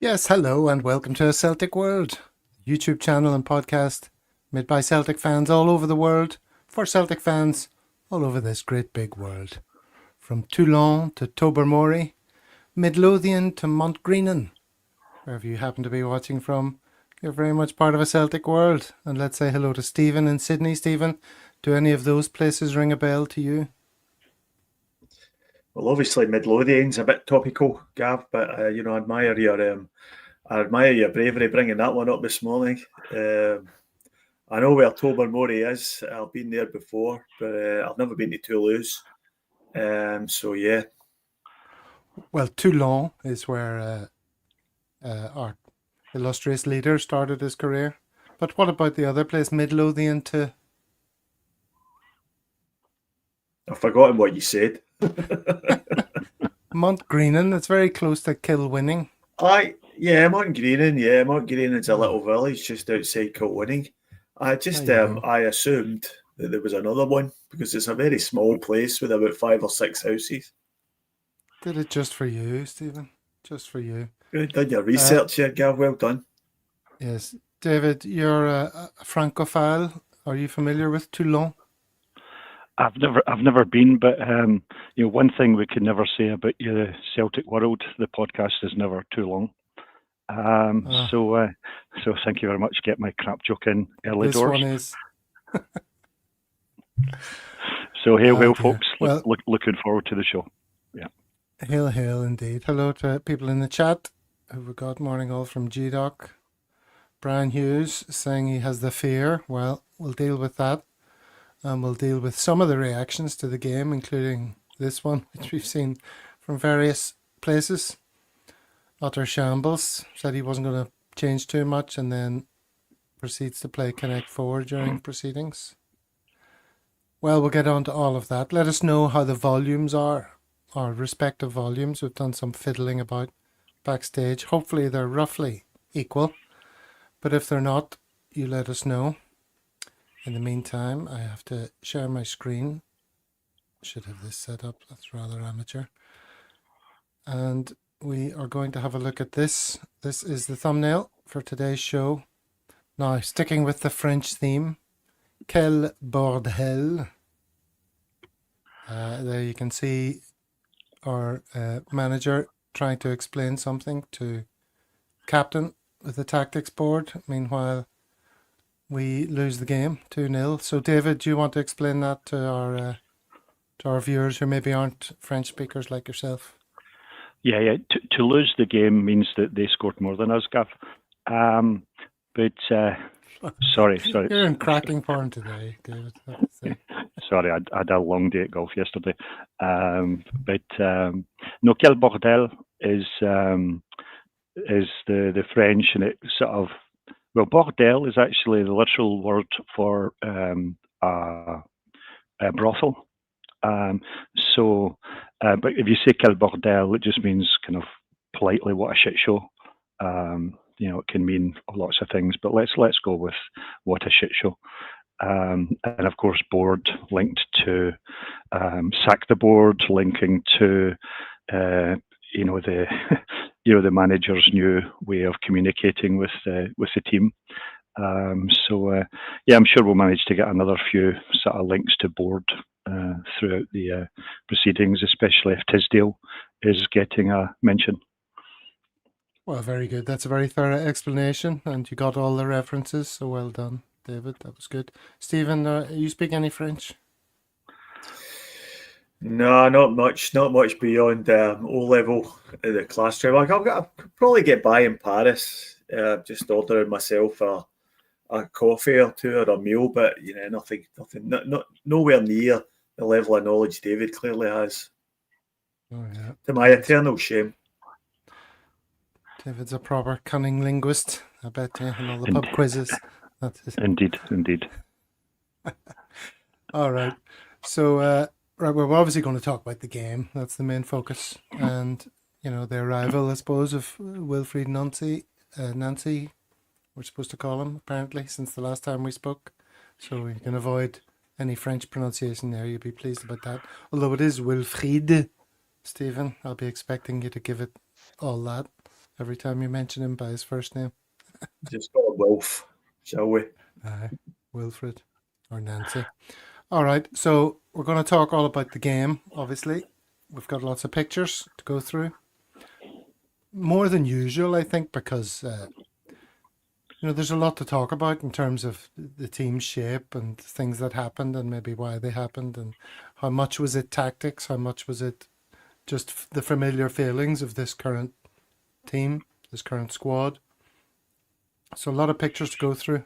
Yes, hello and welcome to Celtic World, YouTube channel and podcast made by Celtic fans all over the world for Celtic fans all over this great big world. From Toulon to Tobermory, Midlothian to Montgreenan, wherever you happen to be watching from, you're very much part of a Celtic world. And let's say hello to Stephen in Sydney. Stephen, do any of those places ring a bell to you? Well, obviously Midlothian's a bit topical, Gav, but I admire your bravery bringing that one up this morning. I know where Tobermory is. I've been there before, but I've never been to Toulouse. So yeah. Well, Toulon is where our illustrious leader started his career. But what about the other place, Midlothian to... I've forgotten what you said. Montgreenan, it's very close to Kilwinning. Montgreenan's a little village just outside Kilwinning. I assumed that there was another one because it's a very small place with about 5 or 6 houses. Did it just for you, Stephen? Just for you. Good, done your research here, Gav. Well done. Yes. David, you're a Francophile. Are you familiar with Toulon? I've never been, but one thing we can never say about the Celtic World, the podcast is never too long. So thank you very much. Get my crap joke in early this doors. One is. So hail, folks. Well, looking forward to the show. Yeah. Hail, indeed. Hello to people in the chat who we got morning all from GDoc. Brian Hughes saying he has the fear. Well, we'll deal with that. And we'll deal with some of the reactions to the game, including this one, which we've seen from various places. Utter shambles, said he wasn't going to change too much and then proceeds to play Connect 4 during proceedings. Well, we'll get on to all of that. Let us know how the volumes are, our respective volumes. We've done some fiddling about backstage. Hopefully they're roughly equal. But if they're not, you let us know. In the meantime, I have to share my screen. Should have this set up. That's rather amateur. And we are going to have a look at this. This is the thumbnail for today's show. Now, sticking with the French theme. Quel bordel. There you can see our manager trying to explain something to captain with the tactics board. Meanwhile, we lose the game 2-0. So, David, do you want to explain that to our viewers who maybe aren't French speakers like yourself? Yeah. To lose the game means that they scored more than us, Gav. Sorry. You're in cracking form today, David. Sorry, I had a long day at golf yesterday. No, quel bordel is the French, and it sort of. Well, bordel is actually the literal word for a brothel. But if you say quel bordel, it just means kind of politely what a shit show. It can mean lots of things, but let's go with what a shit show. And of course, board linked to sack the board, linking to the manager's new way of communicating with the team. I'm sure we'll manage to get another few sort of links to board throughout the proceedings, especially if Tisdale is getting a mention. Well, very good. That's a very thorough explanation, and you got all the references, so well done, David. That was good. Stephen, you speak any French? No, not much. Not much beyond O-level at the class trip. I'll probably get by in Paris. Just ordering myself a coffee or two or a meal, but nothing. Nowhere near the level of knowledge David clearly has. Oh yeah. To my eternal shame. David's a proper cunning linguist. I bet you, and all the pub quizzes. Indeed. All right. So. Right, we're obviously going to talk about the game. That's the main focus. And, the arrival, I suppose, of Wilfried Nancy, we're supposed to call him, apparently, since the last time we spoke. So you can avoid any French pronunciation there. You'll be pleased about that. Although it is Wilfried, Stephen. I'll be expecting you to give it all that. every time you mention him by his first name. Just call him Wilf, shall we? Wilfried or Nancy. All right, so we're going to talk all about the game, obviously. We've got lots of pictures to go through. More than usual, I think, because there's a lot to talk about in terms of the team's shape and things that happened and maybe why they happened and how much was it tactics, how much was it just the familiar feelings of this current team, this current squad. So a lot of pictures to go through.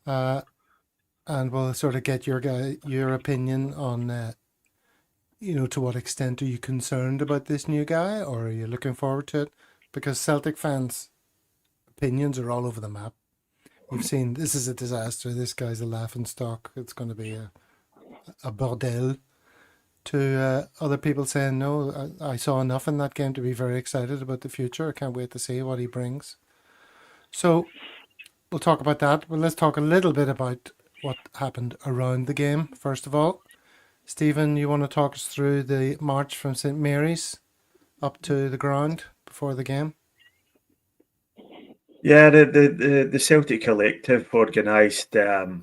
And we'll sort of get your opinion on, to what extent are you concerned about this new guy, or are you looking forward to it? Because Celtic fans' opinions are all over the map. You've seen this is a disaster. This guy's a laughingstock. It's going to be a bordel. To other people saying, no, I saw enough in that game to be very excited about the future. I can't wait to see what he brings. So we'll talk about that. But let's talk a little bit about what happened around the game, first of all. Stephen, you want to talk us through the march from St. Mary's up to the ground before the game? Yeah, the Celtic Collective organised a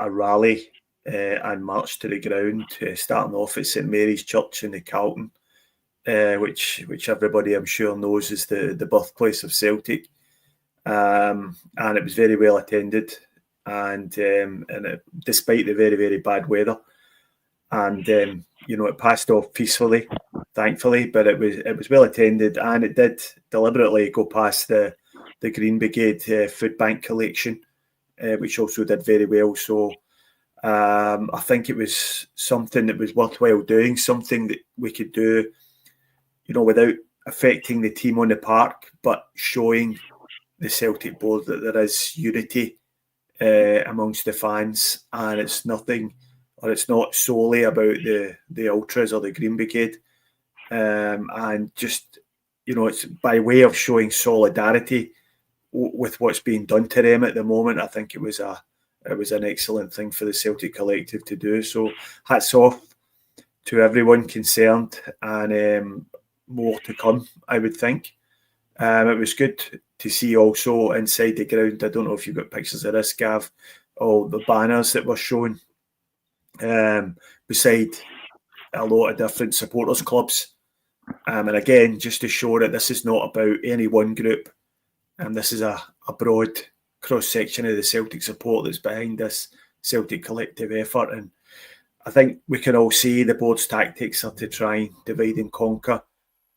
rally and march to the ground, starting off at St Mary's Church in the Carlton, which everybody I'm sure knows is the birthplace of Celtic, and it was very well attended, and despite the very, very bad weather, and it passed off peacefully, thankfully, but it was well attended, and it did deliberately go past the Green Brigade food bank collection, which also did very well. So I think it was something that was worthwhile doing, something that we could do, without affecting the team on the park, but showing the Celtic board that there is unity amongst the fans, and it's not solely about the Ultras or the Green Brigade, and just it's by way of showing solidarity with what's being done to them at the moment. I think it was an excellent thing for the Celtic Collective to do. So hats off to everyone concerned, and more to come, I would think. It was good to see also inside the ground. I don't know if you've got pictures of this, Gav, all the banners that were shown beside a lot of different supporters clubs. And again, just to show that this is not about any one group, and this is a broad cross-section of the Celtic support that's behind this Celtic Collective effort. And I think we can all see the board's tactics are to try and divide and conquer,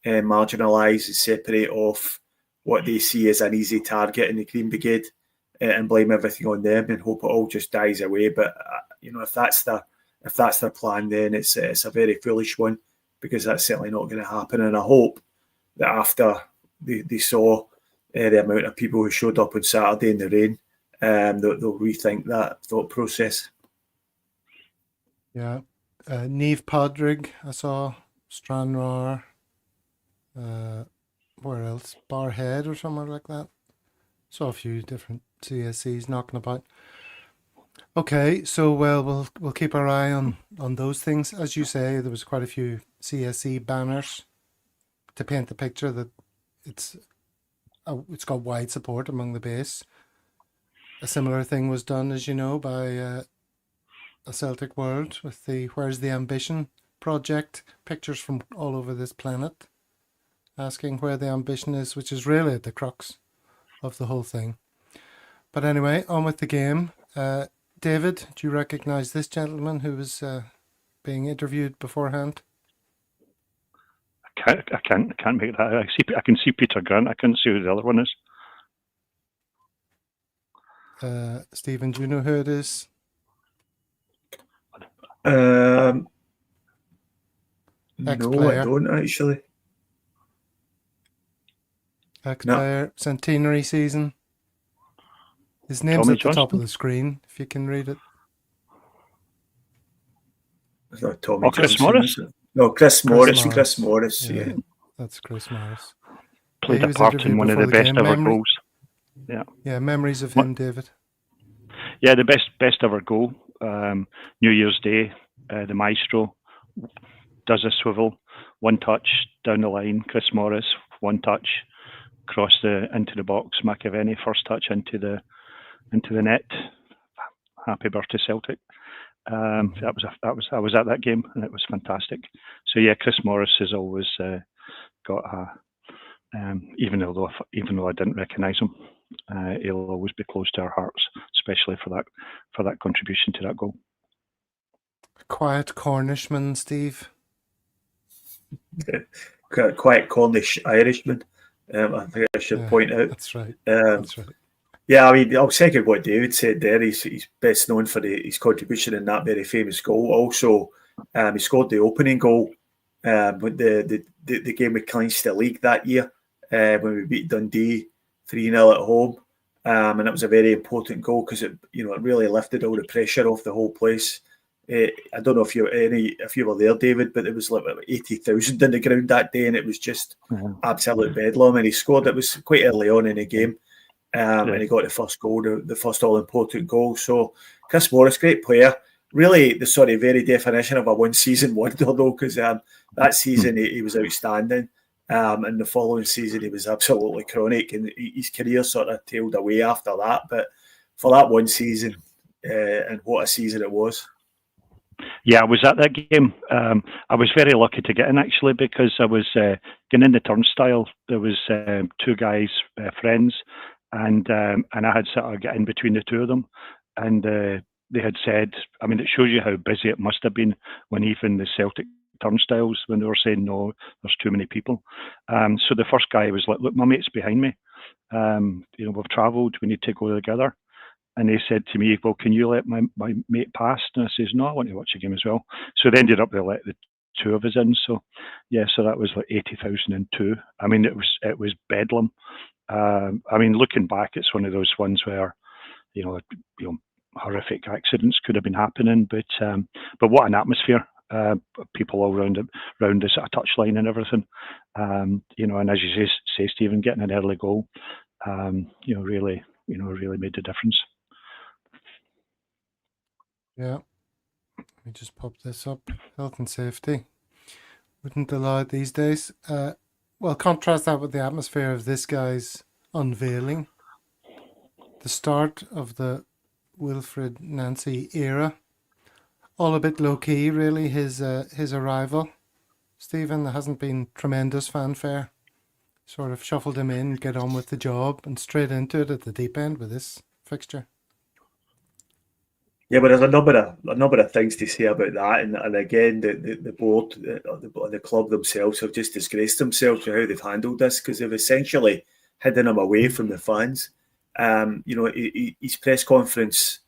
marginalise and separate off what they see as an easy target in the Green Brigade, and blame everything on them and hope it all just dies away. But if that's their plan, then it's a very foolish one, because that's certainly not going to happen. And I hope that after they saw the amount of people who showed up on Saturday in the rain, they'll rethink that thought process. Yeah. Neve Podrig, I saw. Stranraer. Where else? Barhead or somewhere like that. Saw a few different CSCs knocking about. Okay, so we'll keep our eye on those things. As you say, there was quite a few CSC banners to paint the picture that it's got wide support among the base. A similar thing was done, as you know, by a Celtic World with the Where's the Ambition project, pictures from all over this planet, asking where the ambition is, which is really at the crux of the whole thing. But anyway, on with the game. David, do you recognise this gentleman who was being interviewed beforehand? I can't make that. I can see Peter Grant. I can't see who the other one is. Stephen, do you know who it is? No, Ex-player. I don't actually. Ex-player, centenary season. His name's Tommy at the top Johnston? of the screen, if you can read it. It's not Tommy Chris Johnson, Morris? is it? No, Chris Morris. Chris Morris, yeah. That's Chris Morris. Played He a was part in interviewed one of before the the best game. ever goals. Yeah, memories of him, David. Yeah, the best ever goal. New Year's Day, the maestro does a swivel, one touch down the line. Chris Morris, one touch, cross into the box. McAvenny first touch into the net. Happy birthday, Celtic. I was at that game, and it was fantastic. So yeah, Chris Morris has always got a. Even though I didn't recognise him, he'll always be close to our hearts, especially for that contribution to that goal. A quiet Cornishman, Steve. Quiet Cornish Irishman. I think I should point out. That's right. That's right. Yeah, I mean, I'll second what David said there. He's best known for his contribution in that very famous goal. Also, he scored the opening goal with the game we clinched the league that year when we beat Dundee 3-0 at home. And it was a very important goal because it really lifted all the pressure off the whole place. I don't know if you were there, David, but it was like 80,000 in the ground that day, and it was just absolute bedlam. And he scored. It was quite early on in the game. And he got the first goal, the first all-important goal. So Chris Morris, great player. Really the sort of very definition of a one-season wonder, though, because that season he was outstanding. And the following season he was absolutely chronic, and his career sort of tailed away after that. But for that one season, and what a season it was. Yeah, I was at that game. I was very lucky to get in, actually, because I was getting in the turnstile. There was two guys, friends, and I had sort of got in between the two of them, and they had said, I mean, it shows you how busy it must have been when even the Celtic turnstiles, when they were saying, no, there's too many people. So the first guy was like, look, my mate's behind me. We've travelled, we need to go together. And they said to me, well, can you let my mate pass? And I says, no, I want to watch the game as well. So they ended up, they let the two of us in. So yeah, so that was like 80,002. I mean, it was bedlam. I mean, looking back, it's one of those ones where, horrific accidents could have been happening, but what an atmosphere. People all around the sort of touchline and everything. And as you say, Stephen, getting an early goal, really made the difference. Yeah. Let me just pop this up. Health and safety. Wouldn't allow it these days. Well, contrast that with the atmosphere of this guy's unveiling. The start of the willfriednancy era. All a bit low-key, really, his arrival. Stephen, there hasn't been tremendous fanfare. Sort of shuffled him in, get on with the job, and straight into it at the deep end with this fixture. Yeah, but there's a number of things to say about that, and again, the board, the club themselves have just disgraced themselves for how they've handled this, because they've essentially hidden him away from the fans. His press conference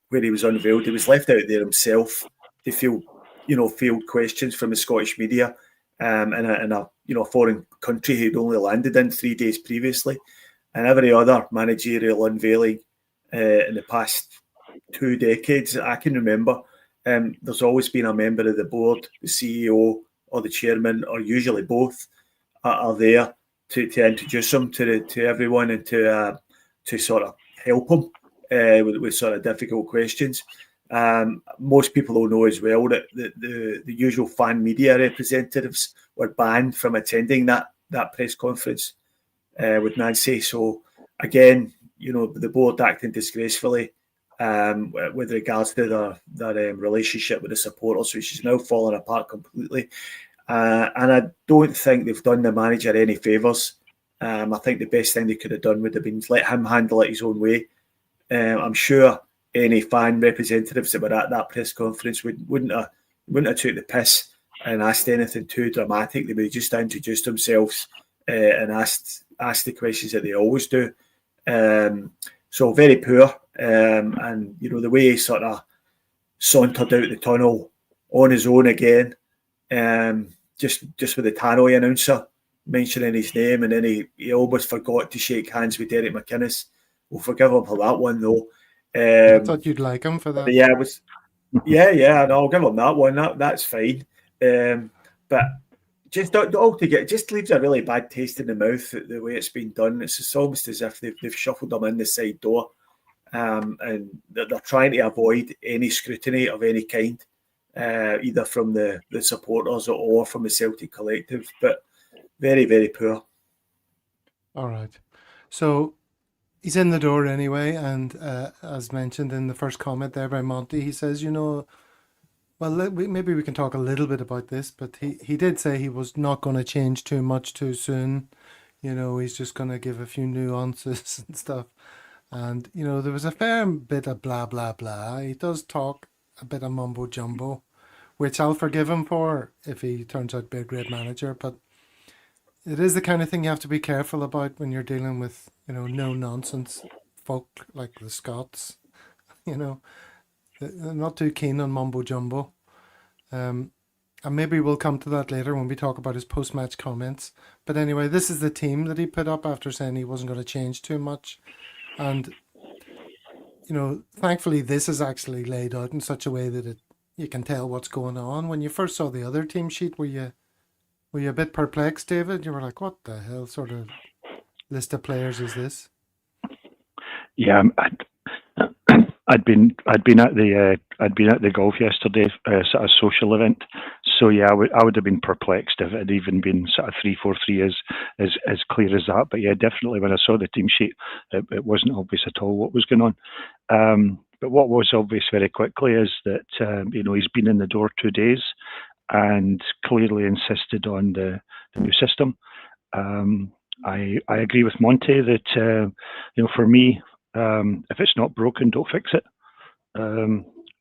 where he was unveiled, he was left out there himself to field questions from the Scottish media, in a foreign country he'd only landed in 3 days previously, and every other managerial unveiling in the past 2 decades I can remember, there's always been a member of the board, the CEO or the chairman, or usually both, are there to introduce him to everyone and to sort of help him with sort of difficult questions. Most people will know as well that the usual fan media representatives were banned from attending that press conference with Nancy. So again, the board acting disgracefully with regards to their relationship with the supporters, which is now falling apart completely. And I don't think they've done the manager any favours. I think the best thing they could have done would have been let him handle it his own way. I'm sure any fan representatives that were at that press conference wouldn't have took the piss and asked anything too dramatic. They would have just introduced themselves and asked the questions that they always do. So very poor. And the way he sort of sauntered out the tunnel on his own again, just with the tannoy announcer mentioning his name, and then he almost forgot to shake hands with Derek McInnes. We'll forgive him for that one, though. I thought you'd like him for that. Yeah, it was. Yeah, no, I'll give him that one. That's fine. But just altogether, just leaves a really bad taste in the mouth the way it's been done. It's just almost as if they've shuffled him in the side door, and they're trying to avoid any scrutiny of any kind, either from the supporters or from the Celtic collective. But very, very poor. All right. So he's in the door anyway, and as mentioned in the first comment there by Monty, he says, well, maybe we can talk a little bit about this, but he did say he was not going to change too much too soon. He's just going to give a few nuances and stuff. And, there was a fair bit of blah, blah, blah. He does talk a bit of mumbo jumbo, which I'll forgive him for if he turns out to be a great manager. But it is the kind of thing you have to be careful about when you're dealing with, no nonsense folk like the Scots. They're not too keen on mumbo jumbo. And maybe we'll come to that later when we talk about his post-match comments. But anyway, this is the team that he put up after saying he wasn't going to change too much. And, thankfully this is actually laid out in such a way that you can tell what's going on. When you first saw the other team sheet, were you a bit perplexed, David? You were like, what the hell sort of list of players is this? Yeah, I'd been at the golf yesterday, sort of social event. So yeah, I would have been perplexed if it had even been sort of 3-4-3 as clear as that. But yeah, definitely when I saw the team sheet, it wasn't obvious at all what was going on. But what was obvious very quickly is that he's been in the door 2 days and clearly insisted on the new system. I agree with Monty that for me, if it's not broken, don't fix it.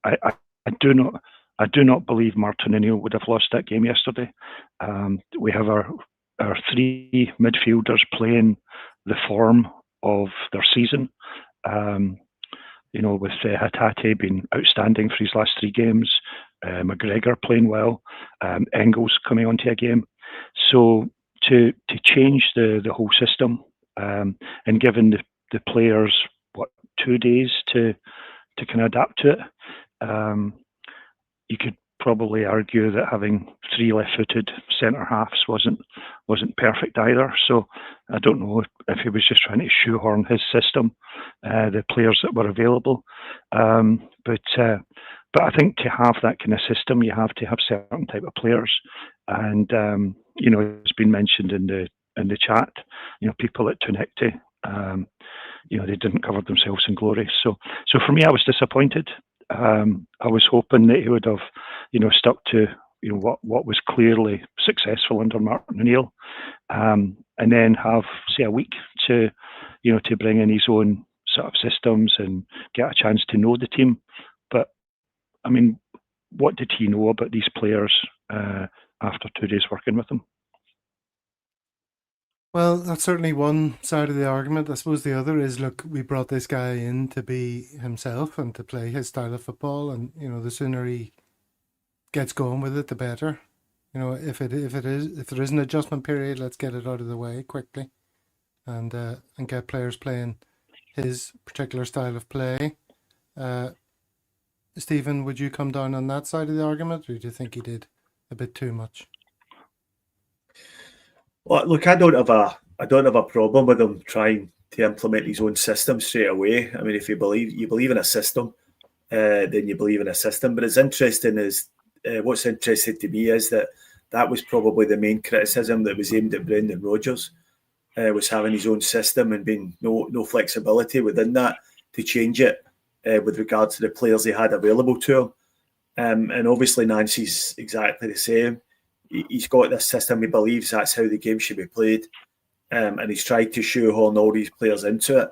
I do not believe Martin O'Neill would have lost that game yesterday. We have our 3 midfielders playing the form of their season. With Hatate being outstanding for his last 3 games, McGregor playing well, Engels coming onto a game. So to change the whole system and given the players 2 days to kind of adapt to it, you could probably argue that having 3 left-footed centre halves wasn't perfect either. So I don't know if he was just trying to shoehorn his system, the players that were available. But I think to have that kind of system, you have to have certain type of players. And it's been mentioned in the chat. People at Tunekti, they didn't cover themselves in glory. So for me, I was disappointed. I was hoping that he would have, stuck to what was clearly successful under Martin O'Neill, and then have a week to bring in his own sort of systems and get a chance to know the team. But I mean, what did he know about these players after 2 days working with them? Well, that's certainly one side of the argument. I suppose the other is, look, we brought this guy in to be himself and to play his style of football, and the sooner he gets going with it, the better. If there is an adjustment period, let's get it out of the way quickly, and get players playing his particular style of play. Stephen, would you come down on that side of the argument, or do you think he did a bit too much? Well, look, I don't have a problem with him trying to implement his own system straight away. I mean, if you believe in a system, then you believe in a system. But it's interesting what's interesting to me is that was probably the main criticism that was aimed at Brendan Rodgers, was having his own system and being no flexibility within that to change it with regard to the players he had available to him. And obviously Nancy's exactly the same. He's got this system. He believes that's how the game should be played, and he's tried to shoehorn all these players into it.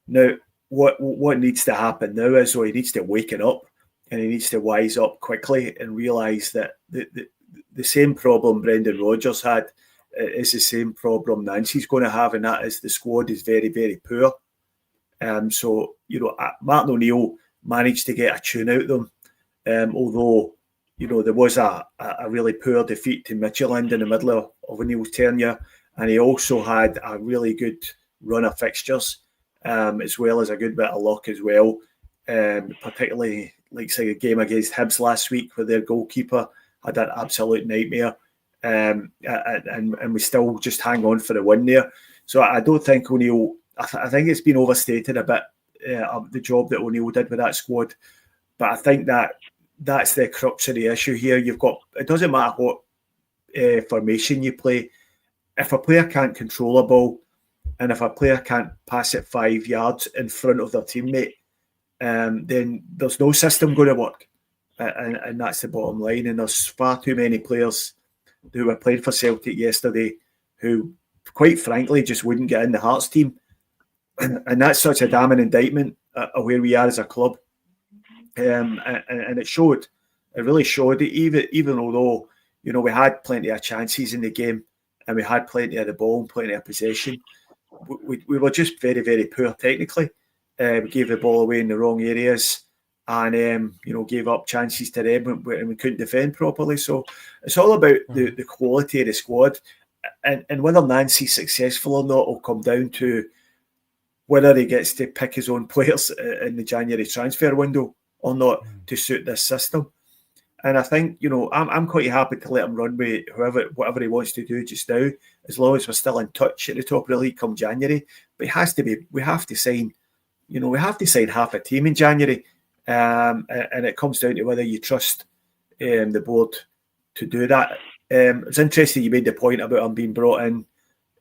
Now, what needs to happen now is he needs to waken up, and he needs to wise up quickly and realise that the same problem Brendan Rodgers had is the same problem Nancy's going to have, and that is the squad is very, very poor. So Martin O'Neill managed to get a tune out of them, although. There was a really poor defeat to Midtjylland in the middle of O'Neill's tenure, and he also had a really good run of fixtures, as well as a good bit of luck as well. Particularly, say a game against Hibs last week, where their goalkeeper had an absolute nightmare, and we still just hang on for the win there. So I don't think O'Neill. I think it's been overstated a bit of the job that O'Neill did with that squad, but I think that's the crux of the issue here. It doesn't matter what formation you play. If a player can't control a ball and if a player can't pass it 5 yards in front of their teammate, then there's no system going to work. And that's the bottom line. And there's far too many players who were playing for Celtic yesterday who, quite frankly, just wouldn't get in the Hearts team. And that's such a damning indictment of where we are as a club. And it showed. It really showed it, even although, you know, we had plenty of chances in the game and we had plenty of the ball and plenty of possession. We were just very, very poor technically. We gave the ball away in the wrong areas and, you know, gave up chances to them and we couldn't defend properly. So it's all about the quality of the squad. And whether Nancy's successful or not will come down to whether he gets to pick his own players in the January transfer window or not to suit this system. And I think, you know, I'm quite happy to let him run with whatever he wants to do just now, as long as we're still in touch at the top of the league come January. But we have to sign half a team in January. And it comes down to whether you trust the board to do that. It's interesting you made the point about him being brought in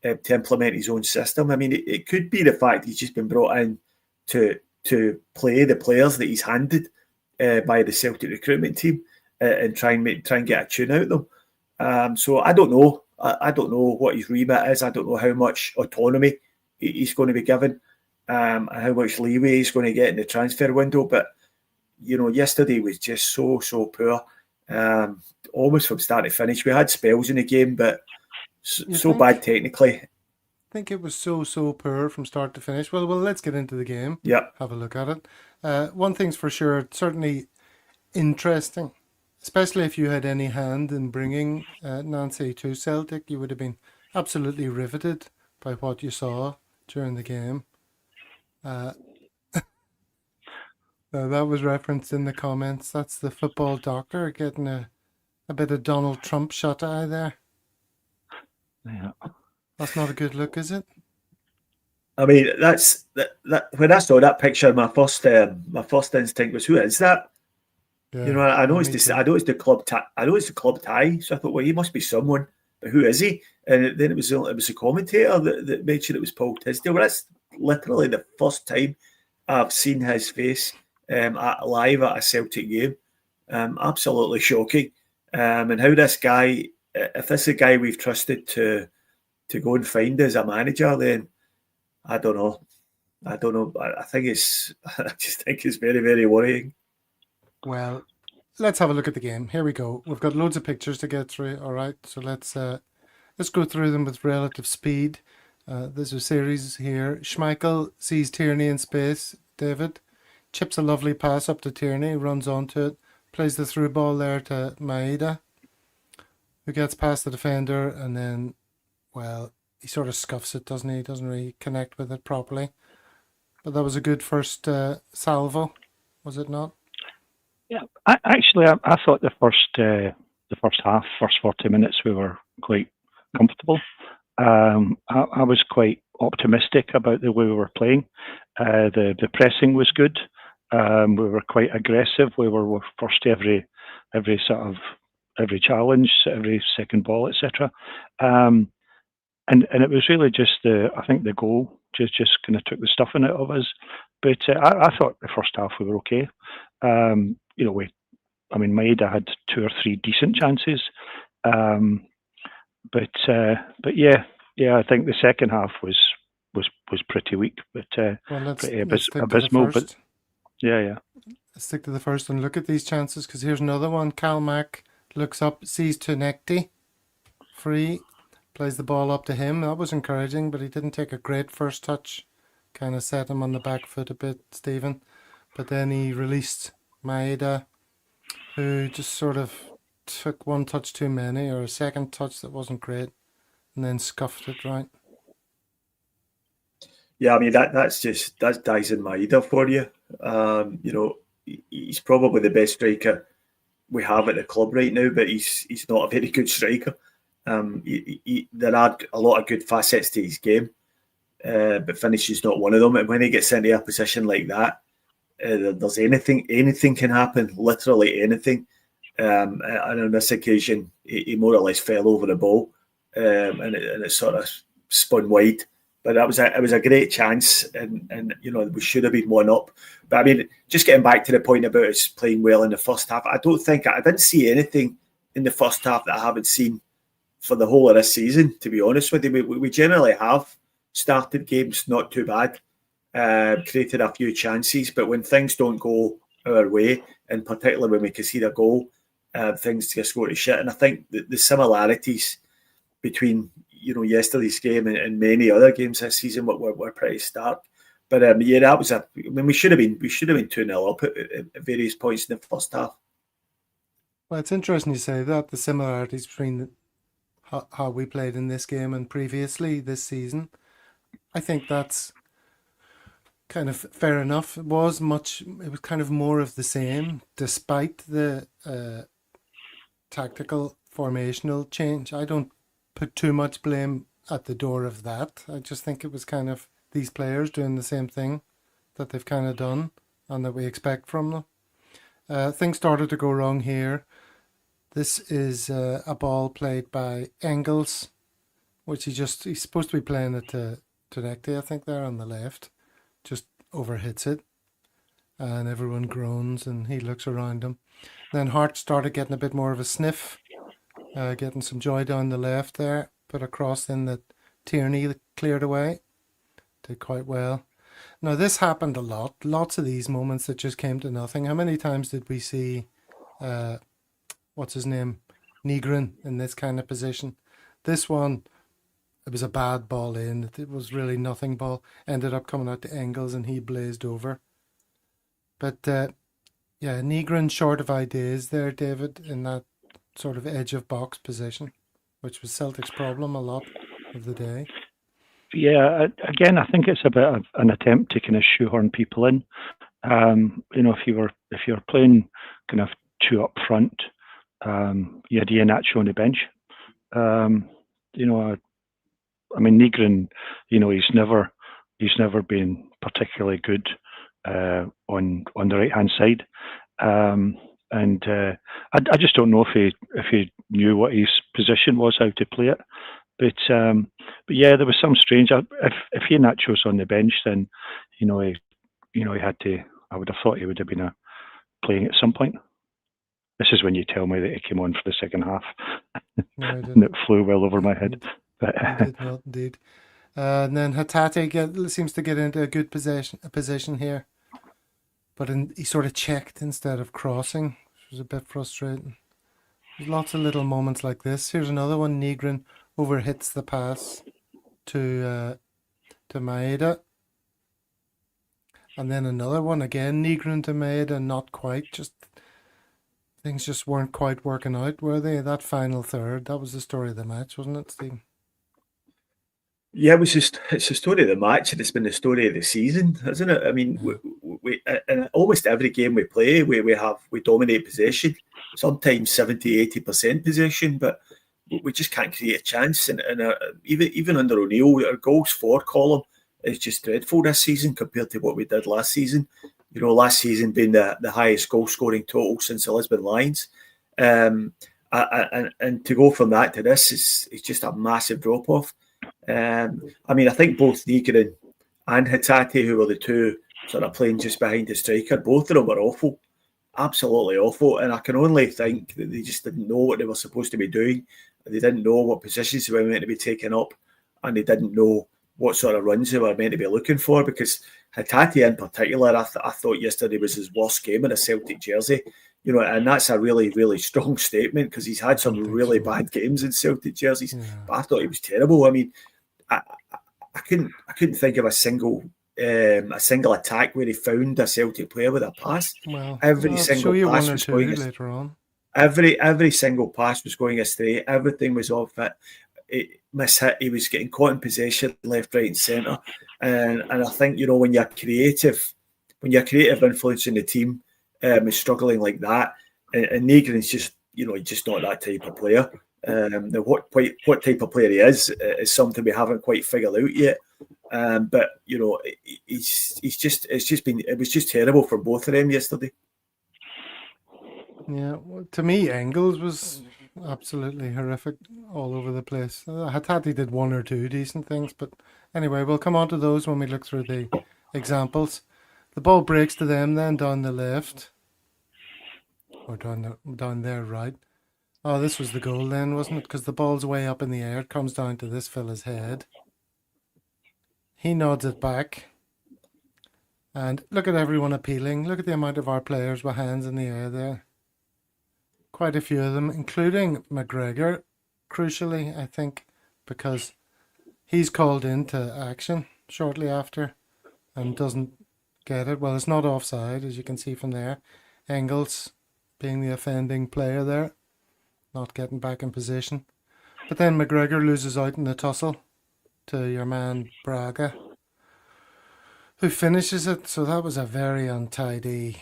to implement his own system. I mean, it could be the fact he's just been brought in to play the players that he's handed by the Celtic recruitment team and try and get a tune out of them. So I don't know. I don't know what his remit is. I don't know how much autonomy he's going to be given and how much leeway he's going to get in the transfer window. But, you know, yesterday was just so poor, almost from start to finish. We had spells in the game, but so bad technically. I think it was so poor from start to finish. Well, let's get into the game. Yeah. Have a look at it. One thing's for sure, certainly interesting, especially if you had any hand in bringing Nancy to Celtic. You would have been absolutely riveted by what you saw during the game. That was referenced in the comments. That's the football doctor getting a bit of Donald Trump shut eye there. Yeah. That's not a good look, is it? I mean, that's that. When I saw that picture, my first instinct was, who is that? Yeah, you know, I know it's the club tie. So I thought, well, he must be someone, but who is he? And then it was a commentator that mentioned it was Paul Tisdale. Well, that's literally the first time I've seen his face live at a Celtic game. Absolutely shocking. And how this guy, if this is a guy we've trusted to go and find as a manager, then I don't know. I just think it's very, very worrying. Well, let's have a look at the game. Here we go. We've got loads of pictures to get through. All right, so let's go through them with relative speed. There's a series here. Schmeichel sees Tierney in space. David chips a lovely pass up to Tierney, runs onto it, plays the through ball there to Maeda, who gets past the defender, and then, well, he sort of scuffs it, doesn't he? He doesn't really connect with it properly. But that was a good first salvo, was it not? Yeah, I thought the first half, first 40 minutes, we were quite comfortable. I was quite optimistic about the way we were playing. The pressing was good. We were quite aggressive. We were first to every challenge, every second ball, etc. And it was really just I think the goal just kind of took the stuffing out of us. But I thought the first half we were okay. You know, Maeda had 2 or 3 decent chances, but yeah, I think the second half was pretty weak, but pretty abysmal. But yeah. Let's stick to the first and look at these chances, because here's another one. Kalmak looks up, sees Tunekti, free, plays the ball up to him. That was encouraging, but he didn't take a great first touch. Kind of set him on the back foot a bit, Stephen. But then he released Maeda, who just sort of took one touch too many, or a second touch that wasn't great, and then scuffed it right. Yeah, I mean that's Dyson Maeda for you. You know, he's probably the best striker we have at the club right now, but he's not a very good striker. There are a lot of good facets to his game, but finish is not one of them. And when he gets into a position like that, there's anything can happen, literally anything. And on this occasion, he more or less fell over the ball, and it sort of spun wide But it was a great chance, and we should have been 1-up. But I mean, just getting back to the point about us playing well in the first half, I didn't see anything in the first half that I haven't seen for the whole of this season. To be honest with you, we generally have started games not too bad, created a few chances, but when things don't go our way, and particularly when we concede a goal, things just go to shit. And I think the similarities between yesterday's game and many other games this season were pretty stark. But that was we should have been 2-0 up at various points in the first half. Well, it's interesting you say that, the similarities between how we played in this game and previously this season. I think that's kind of fair enough. It was kind of more of the same, despite the tactical formational change. I don't put too much blame at the door of that. I just think it was kind of these players doing the same thing that they've kind of done and that we expect from them. Things started to go wrong here. This is a ball played by Engels, which he's supposed to be playing it to Necti, I think, there on the left. Just overhits it, and everyone groans, and he looks around him. Then Hart started getting a bit more of a sniff, getting some joy down the left there, put a cross in that Tierney cleared away. Did quite well. Now, this happened a lot. Lots of these moments that just came to nothing. How many times did we see, what's his name, Negrin in this kind of position? This one, it was a bad ball in. It was really nothing ball. Ended up coming out to Engels and he blazed over. But, Negrin short of ideas there, David, in that sort of edge of box position, which was Celtic's problem a lot of the day. Yeah, again, I think it's a bit of an attempt to kind of shoehorn people in. If you're playing kind of two up front, you had Iheanacho on the bench. Negrin, he's never been particularly good on the right hand side, and I just don't know if he knew what his position was, how to play it. But yeah, there was some strange. If Iheanacho's on the bench, then he had to. I would have thought he would have been playing at some point. This is when you tell me that he came on for the second half. No, and it flew well over my head. But, he did not, indeed. And then Hatate seems to get into a good position here, but he sort of checked instead of crossing, which was a bit frustrating. There's lots of little moments like this. Here's another one. Negrin overhits the pass to Maeda. And then another one again, Negrin to Maeda, not quite. Things just weren't quite working out, were they? That final third, that was the story of the match, wasn't it, Steve? Yeah, it's the story of the match, and it's been the story of the season, hasn't it? I mean, we in almost every game we play, we dominate possession, sometimes 70-80% possession, but we just can't create a chance. And even under O'Neill, our goals for column is just dreadful this season compared to what we did last season. Last season being the highest goal scoring total since the Lisbon Lions. And to go from that to this is just a massive drop off. I think both Negrin and Hatate, who were the two sort of playing just behind the striker, both of them were awful, absolutely awful. And I can only think that they just didn't know what they were supposed to be doing. They didn't know what positions they were meant to be taking up, and they didn't know what sort of runs they were meant to be looking for. Because Hatate in particular, I thought yesterday was his worst game in a Celtic jersey. And that's a really, really strong statement because he's had some really bad games in Celtic jerseys. Yeah. But I thought he was terrible. I mean, I couldn't think of a single attack where he found a Celtic player with a pass. Well, every single pass was going later on. Every single pass was going astray. Everything was off it. Mishit. He was getting caught in possession left, right, and centre. And I think when you're creative influencing the team is struggling like that, and Negrin's just just not that type of player. What type of player he is something we haven't quite figured out yet. But it was just terrible for both of them yesterday. Yeah, well, to me, Engels was absolutely horrific all over the place. Hatati did one or two decent things, but anyway, we'll come on to those when we look through the examples. The ball breaks to them then down the left, or down their right. Oh, this was the goal then, wasn't it? Because the ball's way up in the air. It comes down to this fella's head. He nods it back. And look at everyone appealing. Look at the amount of our players with hands in the air there. Quite a few of them, including McGregor, crucially, I think, because he's called into action shortly after and doesn't get it. Well, it's not offside, as you can see from there. Engels being the offending player there, not getting back in position. But then McGregor loses out in the tussle to your man Braga, who finishes it. So that was a very untidy,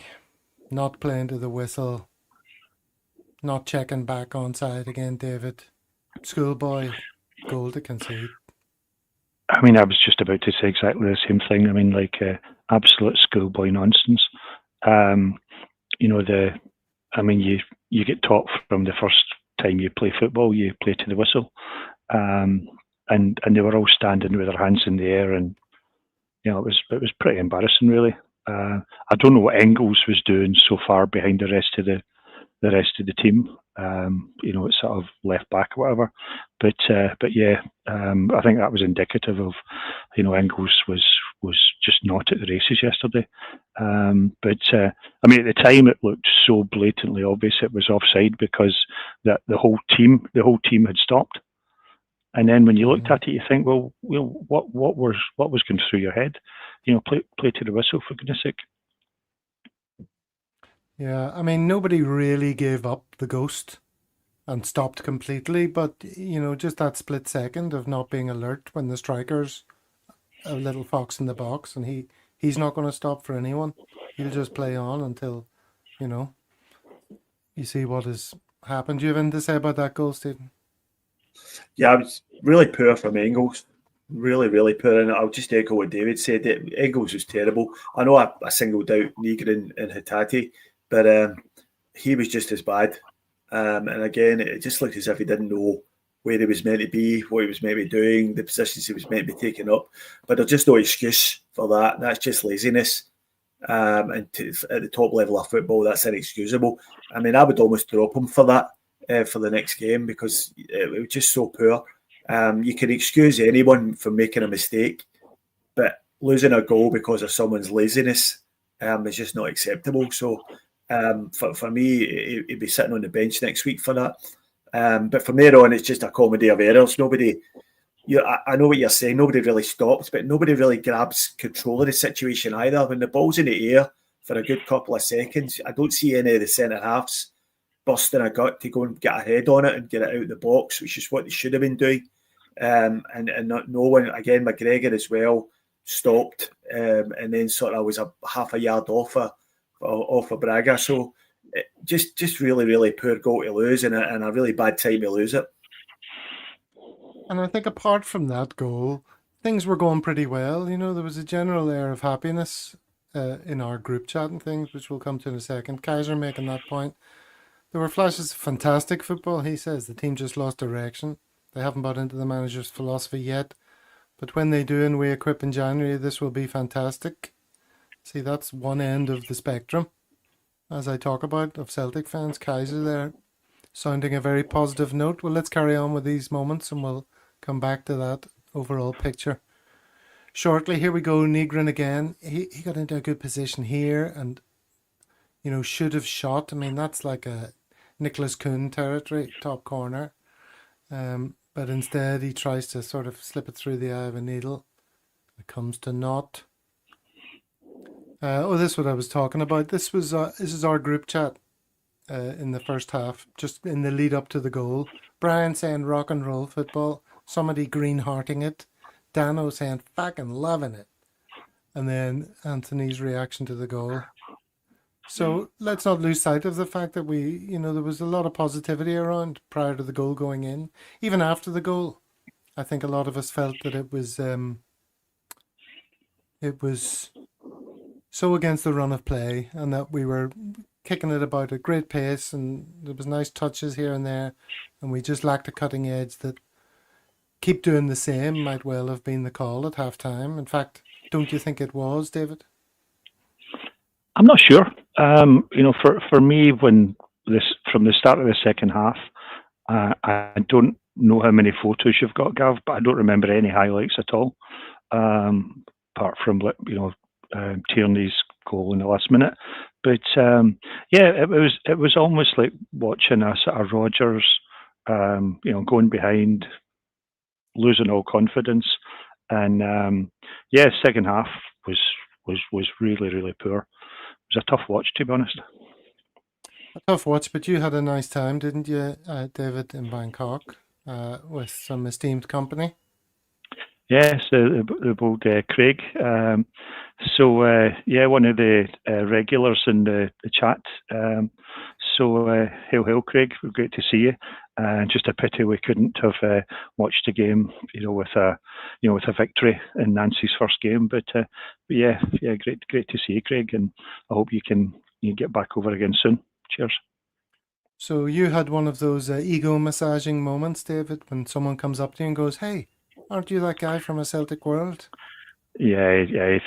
not playing to the whistle, not checking back onside again, David. Schoolboy goal to concede. I mean, I was just about to say exactly the same thing. I mean, like absolute schoolboy nonsense. You get taught from the first time you play football, you play to the whistle, and they were all standing with their hands in the air, and it was pretty embarrassing, really. I don't know what Engels was doing so far behind the rest of the team. It's sort of left back or whatever. But yeah, I think that was indicative of, Engels was just not at the races yesterday. At the time it looked so blatantly obvious it was offside because the whole team had stopped. And then when you looked at it, you think, well, what was going through your head? Play to the whistle, for goodness sake. Yeah, I mean, nobody really gave up the ghost and stopped completely, but, just that split second of not being alert when the striker's a little fox in the box and he's not going to stop for anyone. He'll just play on until, you see what has happened. Do you have anything to say about that goal, Stephen? Yeah, it was really poor from Engels. Really, really poor. And I'll just echo what David said. Engels was terrible. I know I singled out Nigrin and Hattati, but he was just as bad. And again, it just looked as if he didn't know where he was meant to be, what he was meant to be doing, the positions he was meant to be taking up. But there's just no excuse for that. That's just laziness. At the top level of football, that's inexcusable. I mean, I would almost drop him for that for the next game because it was just so poor. You can excuse anyone for making a mistake, but losing a goal because of someone's laziness is just not acceptable. So for me, he'd be sitting on the bench next week for that. But from there on, it's just a comedy of errors. I know what you're saying. Nobody really stops, but nobody really grabs control of the situation either. When the ball's in the air for a good couple of seconds, I don't see any of the centre halves busting a gut to go and get a head on it and get it out of the box, which is what they should have been doing. And no one, again, McGregor as well, stopped and then sort of was a half a yard off of Braga. So just really, really poor goal to lose and a really bad time to lose it. And I think apart from that goal, things were going pretty well. There was a general air of happiness in our group chat and things, which we'll come to in a second. Kaiser making that point. There were flashes of fantastic football, he says. The team just lost direction. They haven't bought into the manager's philosophy yet. But when they do and we equip in January, this will be fantastic. See, that's one end of the spectrum, as I talk about, of Celtic fans. Kaiser there, sounding a very positive note. Well, let's carry on with these moments and we'll come back to that overall picture shortly. Here we go, Nigrin again. He got into a good position here and, should have shot. I mean, that's like a Nicholas Kuhn territory, top corner. But instead he tries to sort of slip it through the eye of a needle. It comes to naught. This is what I was talking about. This is our group chat in the first half, just in the lead up to the goal. Brian saying rock and roll football. Somebody green-hearting it. Dano saying fucking loving it. And then Anthony's reaction to the goal. So let's not lose sight of the fact that there was a lot of positivity around prior to the goal going in. Even after the goal, I think a lot of us felt that it was so against the run of play and that we were kicking it about at great pace, and there was nice touches here and there, and we just lacked a cutting edge that keep doing the same might well have been the call at half time. In fact, don't you think it was, David? I'm not sure. For me, from the start of the second half, I don't know how many photos you've got, Gav, but I don't remember any highlights at all, apart from Tierney's goal in the last minute. But it was almost like watching a sort of Rodgers, going behind, losing all confidence, and second half was really, really poor. It was a tough watch, to be honest. A tough watch, but you had a nice time, didn't you, David, in Bangkok, with some esteemed company? Yes, the bold Craig. One of the regulars in the chat. Hail, Craig. Great to see you. Just a pity we couldn't have watched the game, with a victory in Nancy's first game. But great to see you, Craig, and I hope you get back over again soon. Cheers. So you had one of those ego massaging moments, David, when someone comes up to you and goes, "Hey, aren't you that guy from A Celtic World?" Yeah. He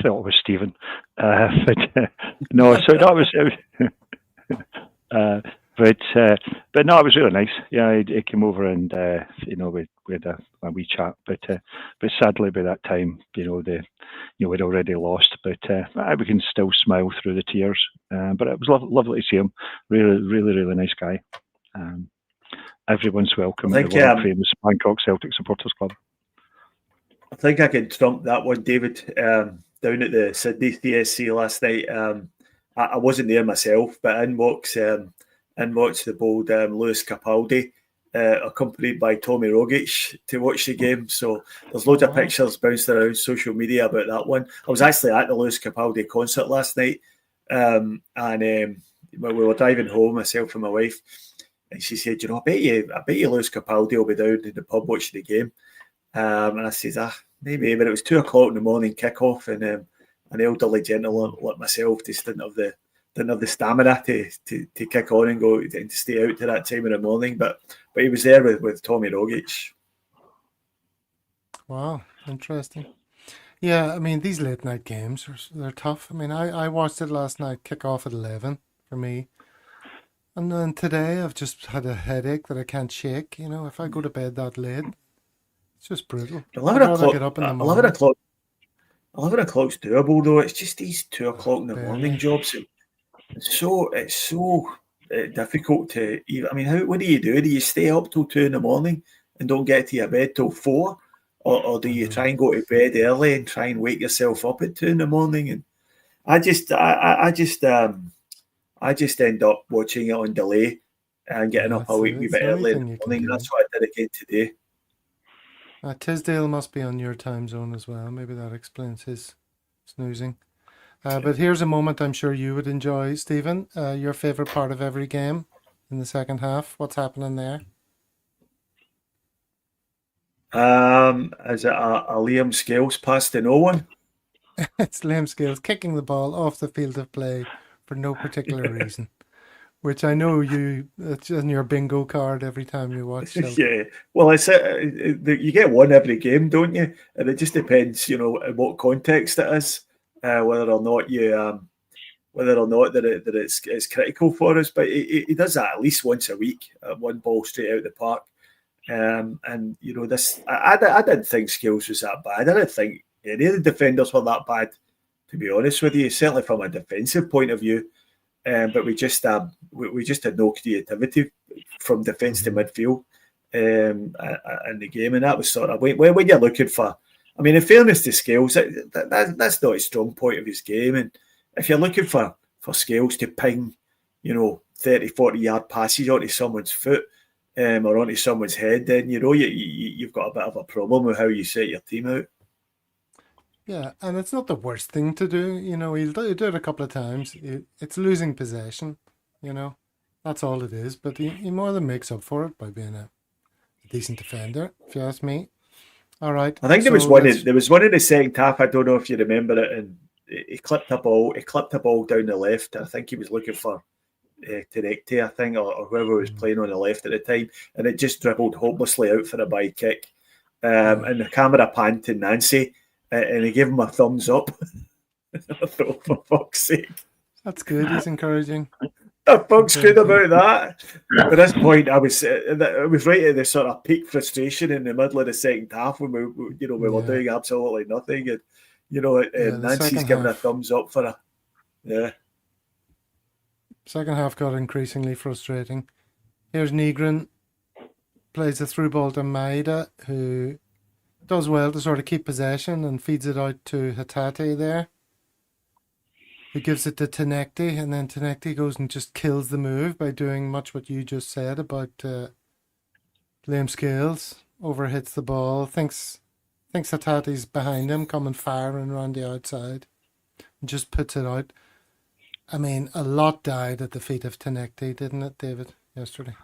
thought it was Stephen, no. So that was. But no, it was really nice. Yeah, he came over and we had a wee chat. But sadly, by that time, we'd already lost. But we can still smile through the tears. But it was lovely to see him. Really, really, really nice guy. Everyone's welcome at the world famous Bangkok Celtic Supporters Club. I think I can trump that one, David. Down at the Sydney CSC last night. I wasn't there myself, but in walks the bold Lewis Capaldi, accompanied by Tommy Rogic, to watch the game. So there's loads of pictures bounced around social media about that one. I was actually at the Lewis Capaldi concert last night, and we were driving home, myself and my wife, and she said, I bet you Lewis Capaldi will be down in the pub watching the game. And I said, maybe, but it was 2:00 in the morning kickoff, and an elderly gentleman like myself just didn't have the stamina to kick on and go and to stay out to that time in the morning. But he was there with Tommy Rogic. Wow, interesting. Yeah, I mean, these late night games they're tough. I mean, I watched it last night, kick off at 11 for me. And then today I've just had a headache that I can't shake. If I go to bed that late, it's just brutal. 11 o'clock. Get up in the morning. 11 o'clock's doable though. It's just these 2:00 in the morning jobs. It's so difficult to even. I mean, what do you do? Do you stay up till 2 in the morning and don't get to your bed till 4, or do you try and go to bed early and try and wake yourself up at 2 in the morning? And I just end up watching it on delay and getting up a wee bit early in the morning. That's what I did again today. Tisdale must be on your time zone as well. Maybe that explains his snoozing. But here's a moment I'm sure you would enjoy, Stephen. Your favourite part of every game in the second half. What's happening there? Is it a Liam Scales pass to no one? It's Liam Scales kicking the ball off the field of play for no particular reason. Which I know it's on your bingo card every time you watch Celtic. Yeah, well, you get one every game, don't you? And it just depends, in what context it is, whether or not that it's critical for us. But he does that at least once a week, one ball straight out the park. And this, I didn't think Scales was that bad. I didn't think any of the defenders were that bad, to be honest with you. Certainly from a defensive point of view. But we just had no creativity from defence to midfield in the game, and that was sort of when you're looking for. I mean, in fairness to Scales, that's not a strong point of his game, and if you're looking for Scales to ping, 30, 40 yard passes onto someone's foot or onto someone's head, then you've got a bit of a problem with how you set your team out. Yeah, and it's not the worst thing to do. He'll do it a couple of times. It's losing possession, That's all it is. But he more than makes up for it by being a decent defender, if you ask me. All right. I think there was one in the second half. I don't know if you remember it, and he clipped a ball down the left. I think he was looking for Tenecte, I think, or whoever was playing on the left at the time, and it just dribbled hopelessly out for a by kick. And the camera panned to Nancy, and he gave him a thumbs up. I thought, for fuck's sake. That's good. He's encouraging. The fuck's good about that? At this point, I was right at the sort of peak frustration in the middle of the second half when we were doing absolutely nothing, and Nancy's giving a thumbs up for her. Yeah. Second half got increasingly frustrating. Here's Negrin, plays the through ball to Maida, who does well to sort of keep possession and feeds it out to Hatate there, who gives it to Tenecte, and then Tenecte goes and just kills the move by doing much what you just said about Liam Scales. Overhits the ball, thinks Hatate's behind him, coming firing around the outside, and just puts it out. I mean, a lot died at the feet of Tenecte, didn't it, David, yesterday?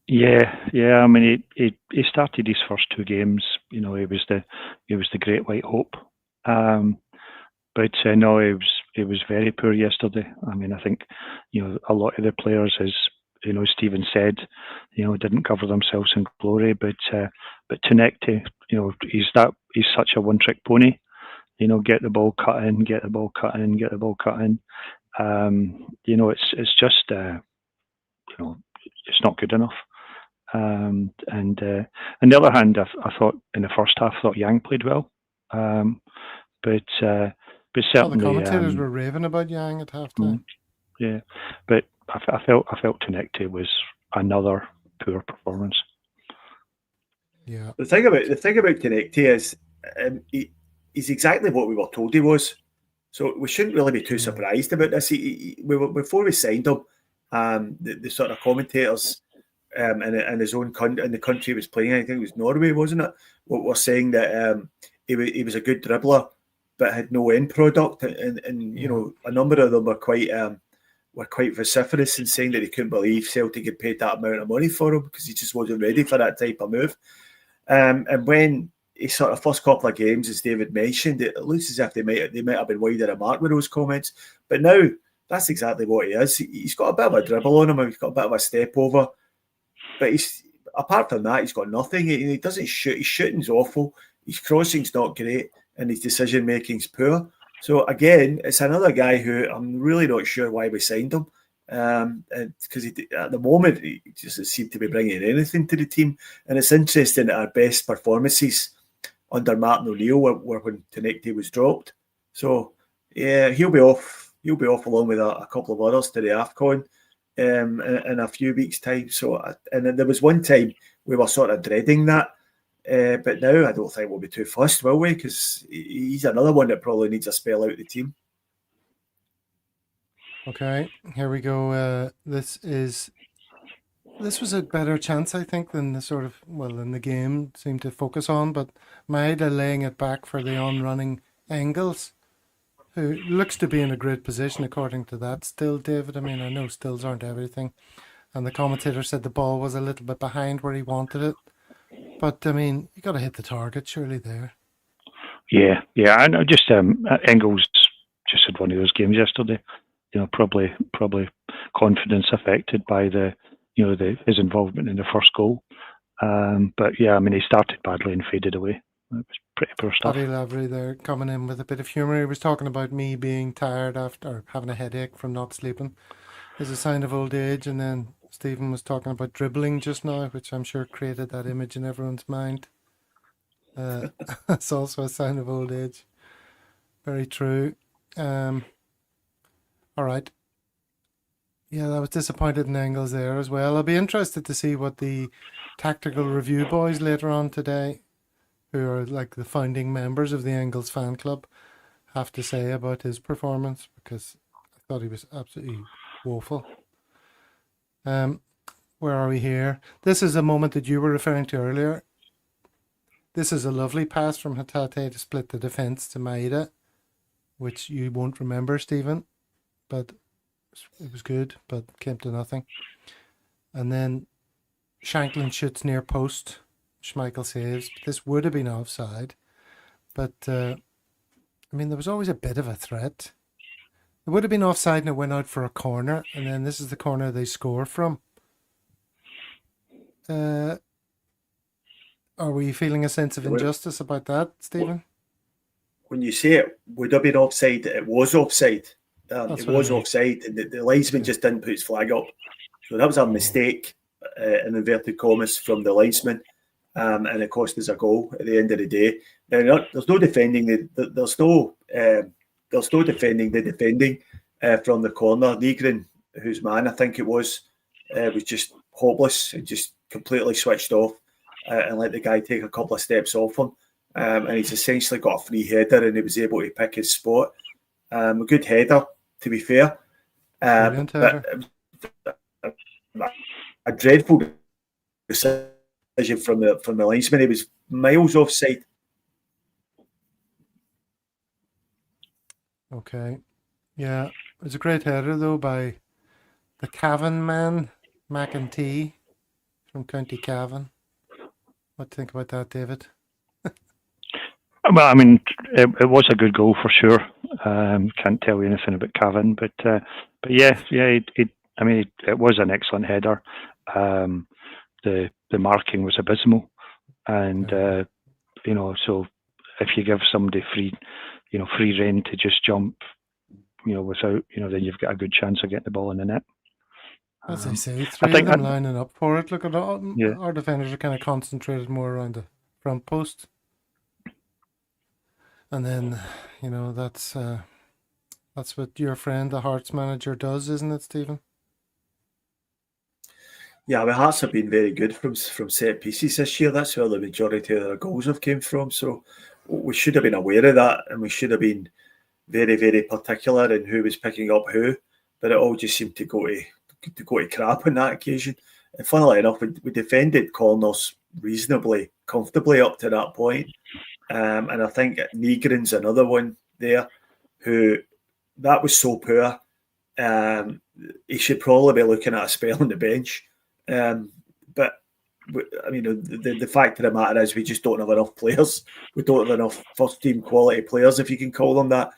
Yeah. I mean, he started his first two games. He was the great white hope. But no, it was very poor yesterday. I mean, I think a lot of the players, as Stephen said, didn't cover themselves in glory. But Tenecte, he's such a one-trick pony. Get the ball cut in, get the ball cut in, get the ball cut in. It's just it's not good enough. And on the other hand, I thought in the first half, Yang played well. But certainly the commentators were raving about Yang at halftime. Yeah, but I felt Tenecte was another poor performance. Yeah. The thing about Tenecte is he's exactly what we were told he was. So we shouldn't really be too surprised about this. Before we signed him, the sort of commentators in his own country, in the country he was playing, I think it was Norway, wasn't it? Were saying that he was a good dribbler, but had no end product, and a number of them were quite vociferous in saying that they couldn't believe Celtic had paid that amount of money for him because he just wasn't ready for that type of move. And when he sort of first couple of games, as David mentioned, it looks as if they might have been wider of mark with those comments. But now that's exactly what he is. He's got a bit of a dribble on him, and he's got a bit of a step over. But apart from that, he's got nothing. He doesn't shoot. His shooting's awful. His crossing's not great, and his decision making's poor. So again, it's another guy who I'm really not sure why we signed him. Because at the moment he just seemed to be bringing anything to the team, and it's interesting that our best performances under Martin O'Neill were when Tenecte was dropped. So yeah, he'll be off along with a couple of others to the AFCON in a few weeks' time. So, and then there was one time we were sort of dreading that, but now I don't think we'll be too fussed, will we? Because he's another one that probably needs a spell out of the team. Okay, here we go. This was a better chance, I think, than than the game seemed to focus on. But Maida laying it back for the on-running Engels, who looks to be in a great position according to that still, David. I mean, I know stills aren't everything. And the commentator said the ball was a little bit behind where he wanted it. But, I mean, you got to hit the target, surely, there. Yeah, I know. Just Engels just had one of those games yesterday. Probably confidence affected by his involvement in the first goal. But yeah, I mean, he started badly and faded away. It was pretty poor stuff. Paddy Lavery there coming in with a bit of humour. He was talking about me being tired after having a headache from not sleeping is a sign of old age, and then Stephen was talking about dribbling just now, which I'm sure created that image in everyone's mind. It's also a sign of old age. Very true. All right. Yeah, I was disappointed in Engels there as well. I'll be interested to see what the tactical review boys later on today, who are like the founding members of the Engels fan club, have to say about his performance, because I thought he was absolutely woeful. Where are we here? This is a moment that you were referring to earlier. This is a lovely pass from Hatate to split the defence to Maida, which you won't remember, Stephen, but it was good, but came to nothing. And then Shanklin shoots near post. Schmeichel saves. This would have been offside. But, I mean, there was always a bit of a threat. It would have been offside and it went out for a corner, and then this is the corner they score from. Are we feeling a sense of injustice about that, Stephen? When you say it would have been offside, it was offside. It was mean. offside, and the linesman just didn't put his flag up. So that was a mistake, in inverted commas, from the linesman, and it cost us a goal at the end of the day. Now, there's no defending there's no defending the defending from the corner. Negrin, whose man I think it was just hopeless and just completely switched off and let the guy take a couple of steps off him. And he's essentially got a free header and he was able to pick his spot. A good header, to be fair. Brilliant header. A dreadful decision from the linesman. He was miles offside. Okay. Yeah. It was a great header, though, by the Cavan man, McEntee, from County Cavan. What do you think about that, David? Well, I mean, it was a good goal for sure. Can't tell you anything about Cavan, but yeah, it was an excellent header. The marking was abysmal, and so if you give somebody free rein to just jump, without, then you've got a good chance of getting the ball in the net. As I say, three of them lining up for it. Look at all, our defenders are kind of concentrated more around the front post. And then, that's what your friend, the Hearts manager, does, isn't it, Stephen? Yeah, the Hearts have been very good from set pieces this year. That's where the majority of their goals have came from. So we should have been aware of that, and we should have been very, very particular in who was picking up who. But it all just seemed to go to crap on that occasion. And funnily enough, we defended corners reasonably comfortably up to that point. And I think Negrin's another one there who, that was so poor. He should probably be looking at a spell on the bench. But I mean, the fact of the matter is we just don't have enough players. We don't have enough first team quality players, if you can call them that.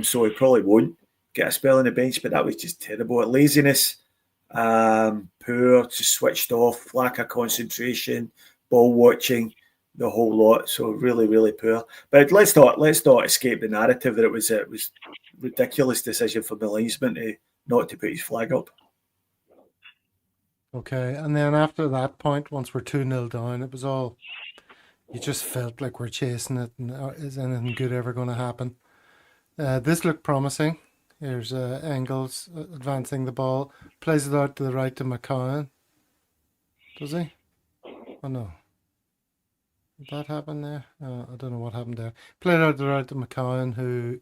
So he probably won't get a spell on the bench. But that was just terrible. Laziness, poor, just switched off, lack of concentration, ball watching, the whole lot. So really, really poor. But let's not escape the narrative that it was ridiculous decision from the linesman not to put his flag up. Okay, and then after that point, once we're 2-0 down, it was all, you just felt like we're chasing it, and is anything good ever going to happen? This looked promising. Here's Engels advancing the ball, plays it out to the right to McCowan. Does he? Oh no. Did that happen there? I don't know what happened there. Played out to the right to McCowan, who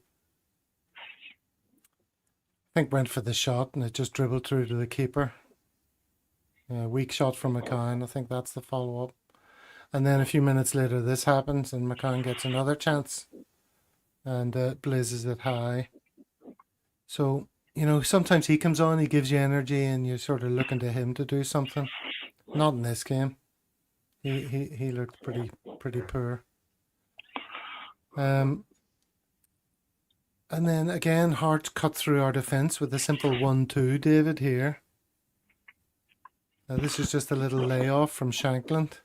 I think went for the shot, and it just dribbled through to the keeper. Weak shot from McCowan. I think that's the follow-up. And then a few minutes later, this happens, and McCowan gets another chance and blazes it high. So, sometimes he comes on, he gives you energy, and you're sort of looking to him to do something. Not in this game. He looked pretty poor. And then again, Hearts cut through our defence with a simple 1-2, David, here. This is just a little layoff from Shankland.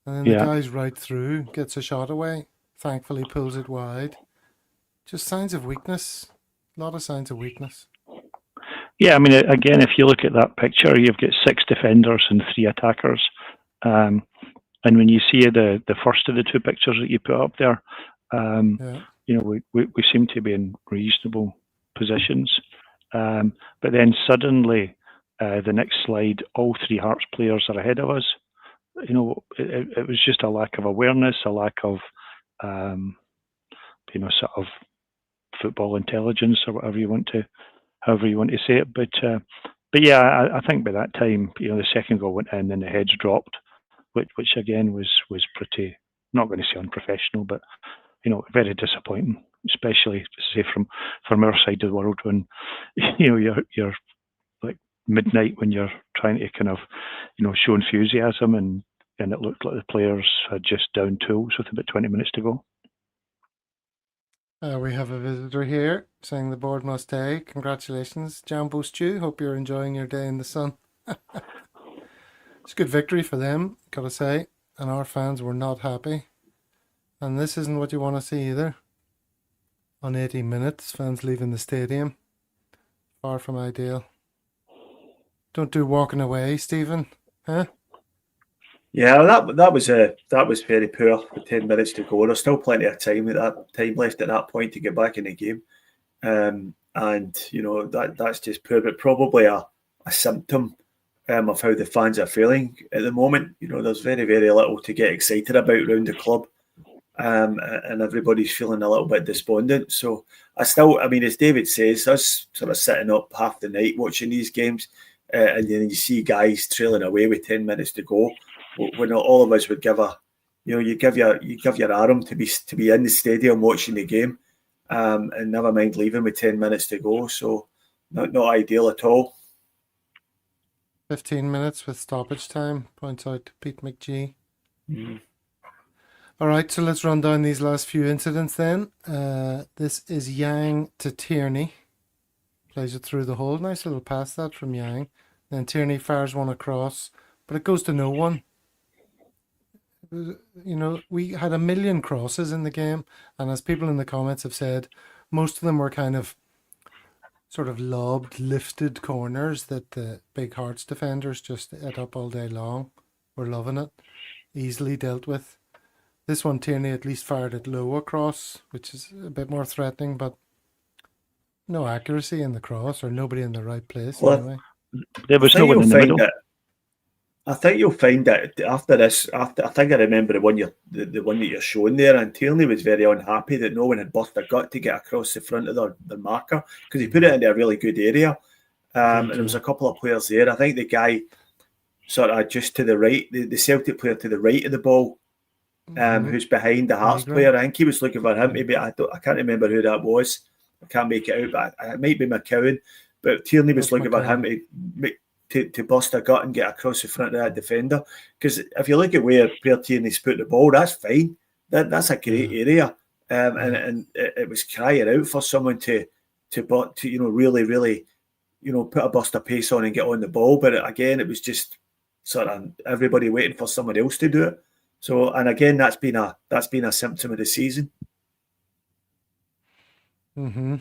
And then the guy's right through, gets a shot away. Thankfully pulls it wide. Just signs of weakness. A lot of signs of weakness. Yeah, I mean, again, if you look at that picture, you've got 6 defenders and 3 attackers. And when you see the first of the 2 pictures that you put up there, we seem to be in reasonable positions. But then suddenly, the next slide, all 3 Hearts players are ahead of us. It was just a lack of awareness, a lack of, sort of football intelligence, or however you want to say it. But yeah, I think by that time, the second goal went in and the heads dropped, which again was pretty, not going to say unprofessional, but very disappointing, especially say from our side of the world when you're like midnight when you're trying to kind of show enthusiasm and it looked like the players had just down tools with about 20 minutes to go. We have a visitor here saying the board must stay. Congratulations, Jambo Stew. Hope you're enjoying your day in the sun. It's a good victory for them, gotta say. And our fans were not happy. And this isn't what you want to see either. On 80 minutes, fans leaving the stadium. Far from ideal. Don't do walking away, Stephen. Huh? Yeah, that was very poor with 10 minutes to go. There's still plenty of time left at that point to get back in the game. And that's just poor, but probably a symptom of how the fans are feeling at the moment. There's very, very little to get excited about around the club. And everybody's feeling a little bit despondent. So as David says, us sort of sitting up half the night watching these games, and then you see guys trailing away with 10 minutes to go. When all of us would give you give your arm to be in the stadium watching the game, and never mind leaving with 10 minutes to go. So not ideal at all. 15 minutes with stoppage time, points out Pete McGee. Mm. All right, so let's run down these last few incidents then. This is Yang to Tierney. Plays it through the hole. Nice little pass that from Yang. Then Tierney fires one across, but it goes to no one. We had 1 million crosses in the game, and as people in the comments have said, most of them were kind of sort of lobbed, lifted corners that the Big Hearts defenders just ate up all day long. We're loving it. Easily dealt with. This one, Tierney at least fired it low across, which is a bit more threatening, but no accuracy in the cross or nobody in the right place anyway. There was no one in the middle. I think you'll find that after this. I think I remember the one that you're showing there, and Tierney was very unhappy that no one had burst their gut to get across the front of their marker, because he put it into a really good area, and there was a couple of players there. I think the guy sort of just to the right, the Celtic player to the right of the ball, who's behind the Hearts player. I think he was looking for him. Maybe I can't remember who that was. I can't make it out, but it might be McCowan. But Tierney was looking for him to bust a gut and get across the front of that defender. Because if you look at where Tierney's put the ball, that's fine. That's a great area, and it was crying out for someone to really, really, put a burst of pace on and get on the ball. But again, it was just sort of everybody waiting for someone else to do it. So, and again, that's been a symptom of the season. Mm-hmm.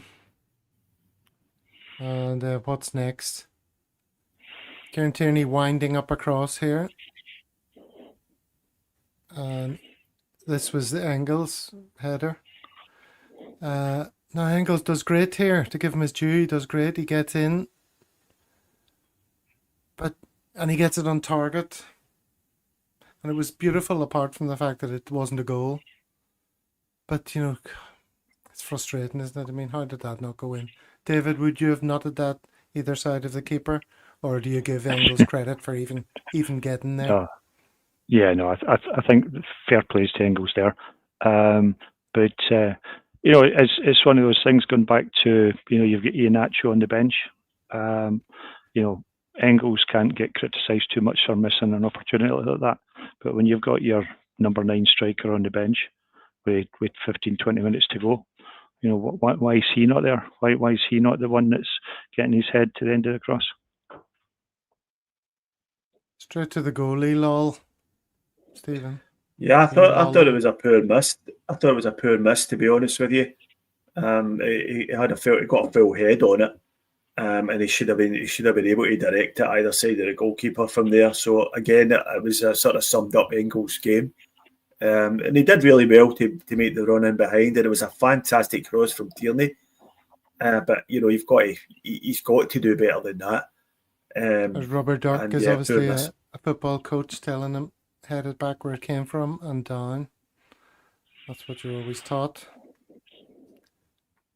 And what's next? Kieran Tierney winding up across here. And this was the Engels header. Now Engels does great here. To give him his due, he does great. He gets in. And he gets it on target. And it was beautiful apart from the fact that it wasn't a goal. But, it's frustrating, isn't it? I mean, how did that not go in? David, would you have nutted that either side of the keeper? Or do you give Engels credit for even getting there? I think fair plays to Engels there. But it's one of those things going back to, you've got Iheanacho on the bench. Engels can't get criticised too much for missing an opportunity like that. But when you've got your number 9 striker on the bench with 15, 20 minutes to go, why is he not there? Why is he not the one that's getting his head to the end of the cross? Straight to the goalie, lol. Stephen. Yeah, I thought it was a poor miss. I thought it was a poor miss, to be honest with you. He got a full head on it, and he should have been able to direct it either side of the goalkeeper from there. So again, it was a sort of summed up Engels' game, and he did really well to make the run in behind. And it was a fantastic cross from Tierney, but he's got to do better than that. As Robert Duck is obviously a football coach telling him head it back where it came from and down. That's what you're always taught.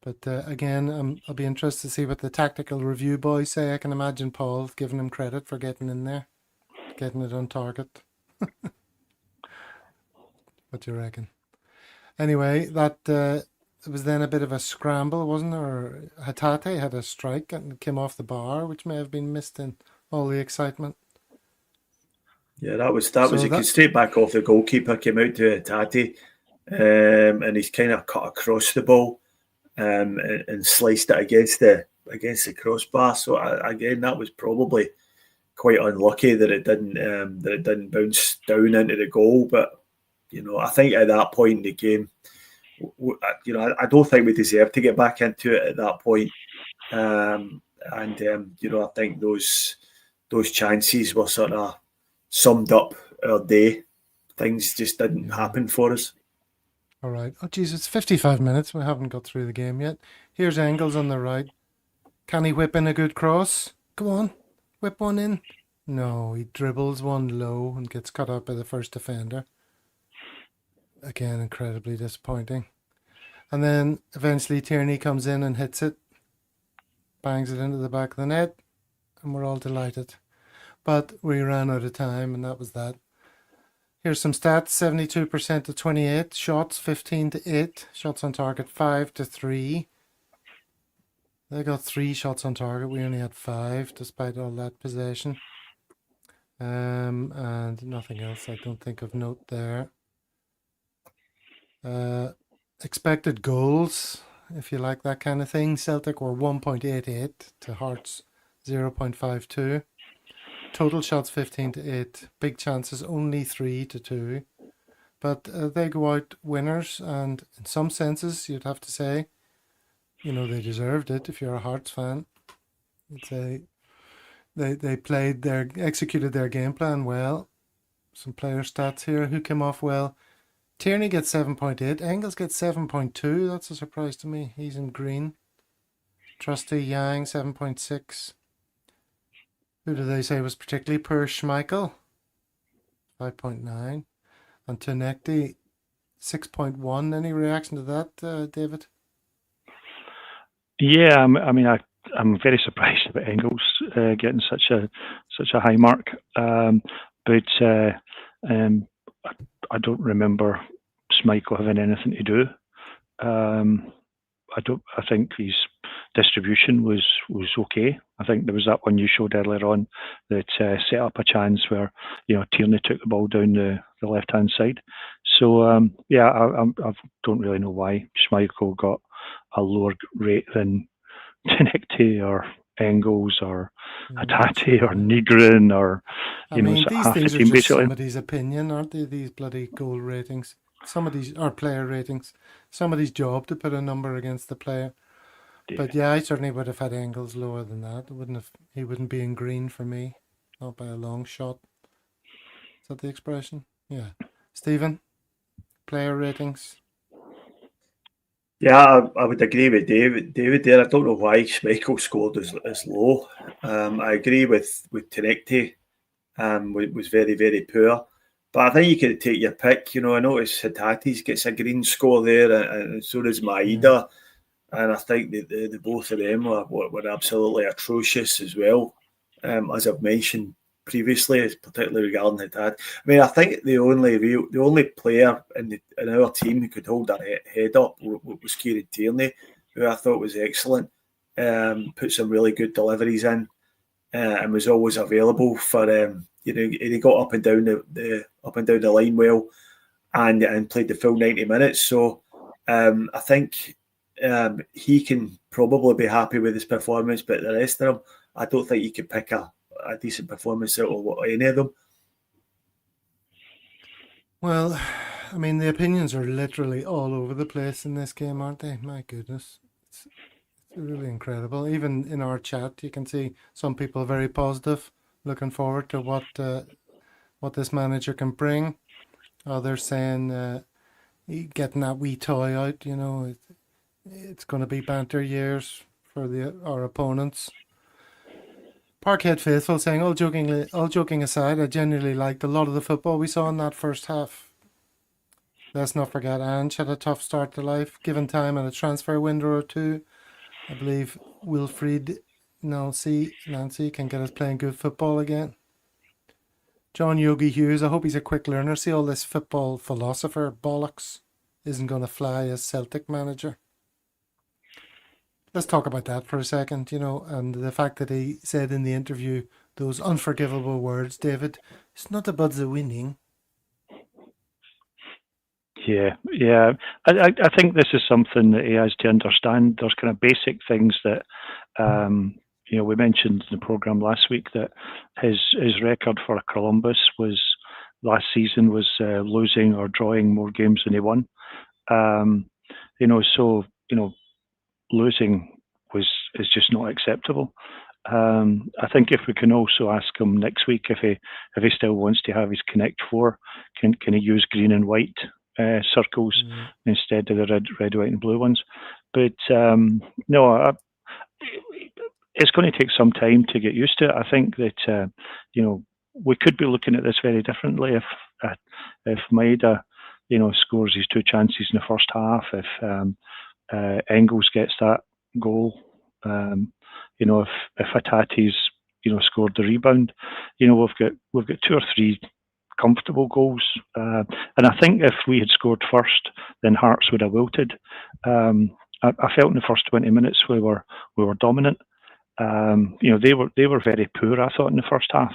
But again, I'll be interested to see what the tactical review boys say. I can imagine Paul giving him credit for getting in there, getting it on target. What do you reckon? Anyway, that it was then a bit of a scramble, wasn't there? Or Hatate had a strike and came off the bar, which may have been missed in all the excitement. Yeah, that was he came straight back off the goalkeeper, came out to Hatate, and he's kind of cut across the ball. and sliced it against the crossbar. So again, that was probably quite unlucky that it didn't bounce down into the goal. But I think at that point in the game, I don't think we deserved to get back into it at that point. I think those chances were sort of summed up our day. Things just didn't happen for us. All right. Oh, geez, it's 55 minutes. We haven't got through the game yet. Here's Engels on the right. Can he whip in a good cross? Come on, whip one in. No, he dribbles one low and gets cut out by the first defender. Again, incredibly disappointing. And then eventually Tierney comes in and hits it. Bangs it into the back of the net. And we're all delighted. But we ran out of time and that was that. Here's some stats. 72% to 28. Shots 15 to 8. Shots on target 5 to 3. They got 3 shots on target. We only had 5 despite all that possession. And nothing else I don't think of note there. Expected goals, if you like that kind of thing. Celtic were 1.88 to Hearts 0.52. Total shots 15 to 8. Big chances only 3 to 2. But they go out winners, and in some senses you'd have to say, they deserved it if you're a Hearts fan. You'd say they executed their game plan well. Some player stats here. Who came off well? Tierney gets 7.8. Engels gets 7.2. That's a surprise to me. He's in green. Trusty Yang 7.6. Who do they say was particularly poor? Schmeichel 5.9. And Tonekti 6.1. Any reaction to that, David? Yeah, I'm very surprised about Engels getting such a high mark, but I don't remember Schmeichel having anything to do. I think his distribution was okay. I think there was that one you showed earlier on that set up a chance where Tierney took the ball down the left hand side. So I don't really know why Schmeichel got a lower rate than Tonekti or Engels or Hatate or Nygren or these half things the are team just basically. somebody's opinion, aren't they? These bloody goal ratings, somebody's or player ratings, somebody's job to put a number against the player. Yeah. But yeah, I certainly would have had Engels lower than that. He wouldn't be in green for me, not by a long shot. Is that the expression? Yeah. Stephen, player ratings. Yeah, I would agree with David there. I don't know why Schmeichel scored as low. I agree with Tonekti. Was very, very poor. But I think you could take your pick. I noticed Hatates gets a green score there, and so does Maeda. And I think the both of them were absolutely atrocious as well. As I've mentioned previously, particularly regarding Hatate. I think the only player in our team who could hold their head up was Kieran Tierney, who I thought was excellent. Put some really good deliveries in, and was always available for. He got up and down the line well, and played the full 90 minutes. So I think he can probably be happy with his performance, but the rest of them, I don't think you could pick a decent performance out of any of them. Well, the opinions are literally all over the place in this game, aren't they? My goodness. It's really incredible. Even in our chat, you can see some people very positive, looking forward to what this manager can bring. Others saying getting that wee toy out, it's going to be banter years for our opponents. Parkhead faithful saying, all joking aside, I genuinely liked a lot of the football we saw in that first half. Let's not forget Ange had a tough start to life. Given time and a transfer window or two, I believe Wilfried Nancy can get us playing good football again. John Yogi Hughes, I hope he's a quick learner. See, all this football philosopher bollocks isn't going to fly as Celtic manager. Let's talk about that for a second, and the fact that he said in the interview those unforgivable words, David, it's not about the winning. Yeah. I think this is something that he has to understand. There's kind of basic things that, we mentioned in the programme last week that his record for Columbus last season was losing or drawing more games than he won. Losing is just not acceptable. I think if we can also ask him next week if he still wants to have his Connect Four, can he use green and white circles instead of the red, white, and blue ones? But no, it's going to take some time to get used to it. I think that we could be looking at this very differently if Maeda scores his 2 chances in the first half, if Engels gets that goal, if Hatate's scored the rebound, we've got 2 or 3 comfortable goals, and I think if we had scored first, then Hearts would have wilted. I felt in the first 20 minutes we were dominant. They were very poor, I thought, in the first half.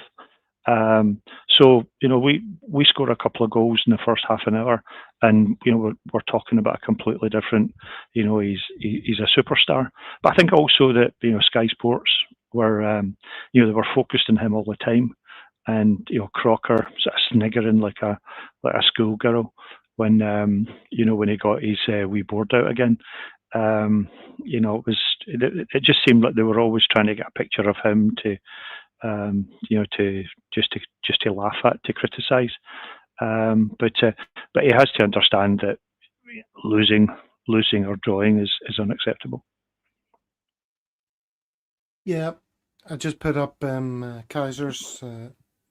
We scored a couple of goals in the first half an hour, and we're talking about a completely different. He's a superstar. But I think also that Sky Sports were they were focused on him all the time, and Crocker sort of sniggering like a schoolgirl when when he got his wee board out again. It just seemed like they were always trying to get a picture of him to to laugh at, to criticise. But he has to understand that losing or drawing is unacceptable. Yeah, I just put up Kaiser's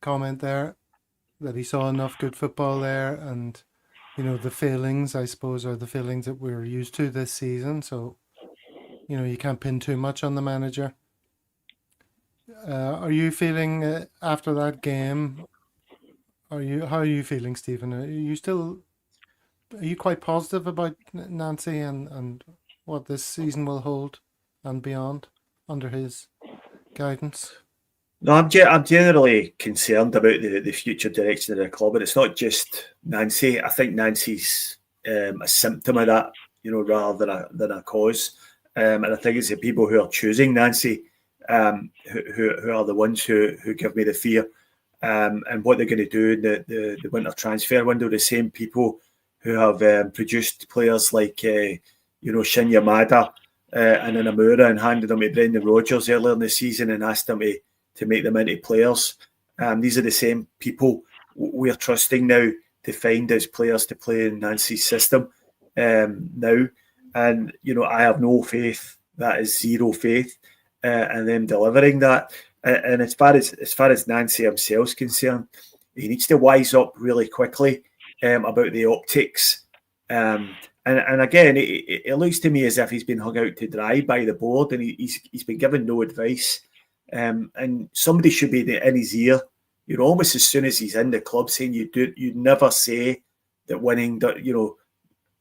comment there that he saw enough good football there, and the failings, I suppose, are the failings that we're used to this season. So you can't pin too much on the manager. Are you feeling after that game? How are you feeling, Stephen? Are you quite positive about Nancy and what this season will hold and beyond under his guidance? No, I'm generally concerned about the future direction of the club, and it's not just Nancy. I think Nancy's a symptom of that, rather than a cause. And I think it's the people who are choosing Nancy who are the ones who give me the fear. And what they're going to do in the winter transfer window, the same people who have produced players like Shin Yamada and Inamura and handed them to Brendan Rodgers earlier in the season and asked them to make them into players. These are the same people we're trusting now to find as players to play in Nancy's system now. And, I have no faith, that is zero faith, in them delivering that. And as far as Nancy himself is concerned, he needs to wise up really quickly about the optics. And again, it looks to me as if he's been hung out to dry by the board, and he's been given no advice. And somebody should be in his ear, almost as soon as he's in the club, saying you never say that winning, that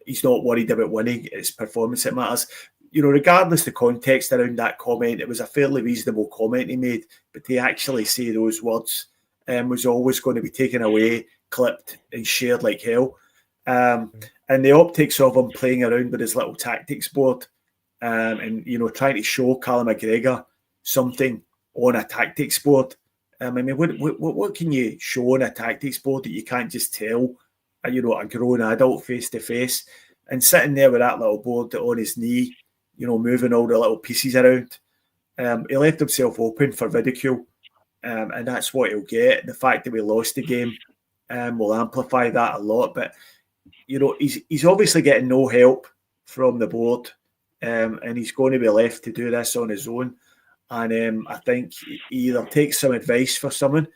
he's not worried about winning. It's performance that matters. Regardless the context around that comment, it was a fairly reasonable comment he made, but to actually say those words was always going to be taken away, clipped and shared like hell. And the optics of him playing around with his little tactics board and trying to show Callum McGregor something on a tactics board. What can you show on a tactics board that you can't just tell a grown adult face to face? And sitting there with that little board on his knee, moving all the little pieces around, he left himself open for ridicule, and that's what he'll get. The fact that we lost the game will amplify that a lot, but he's obviously getting no help from the board, and he's going to be left to do this on his own. And I think he either takes some advice for someone.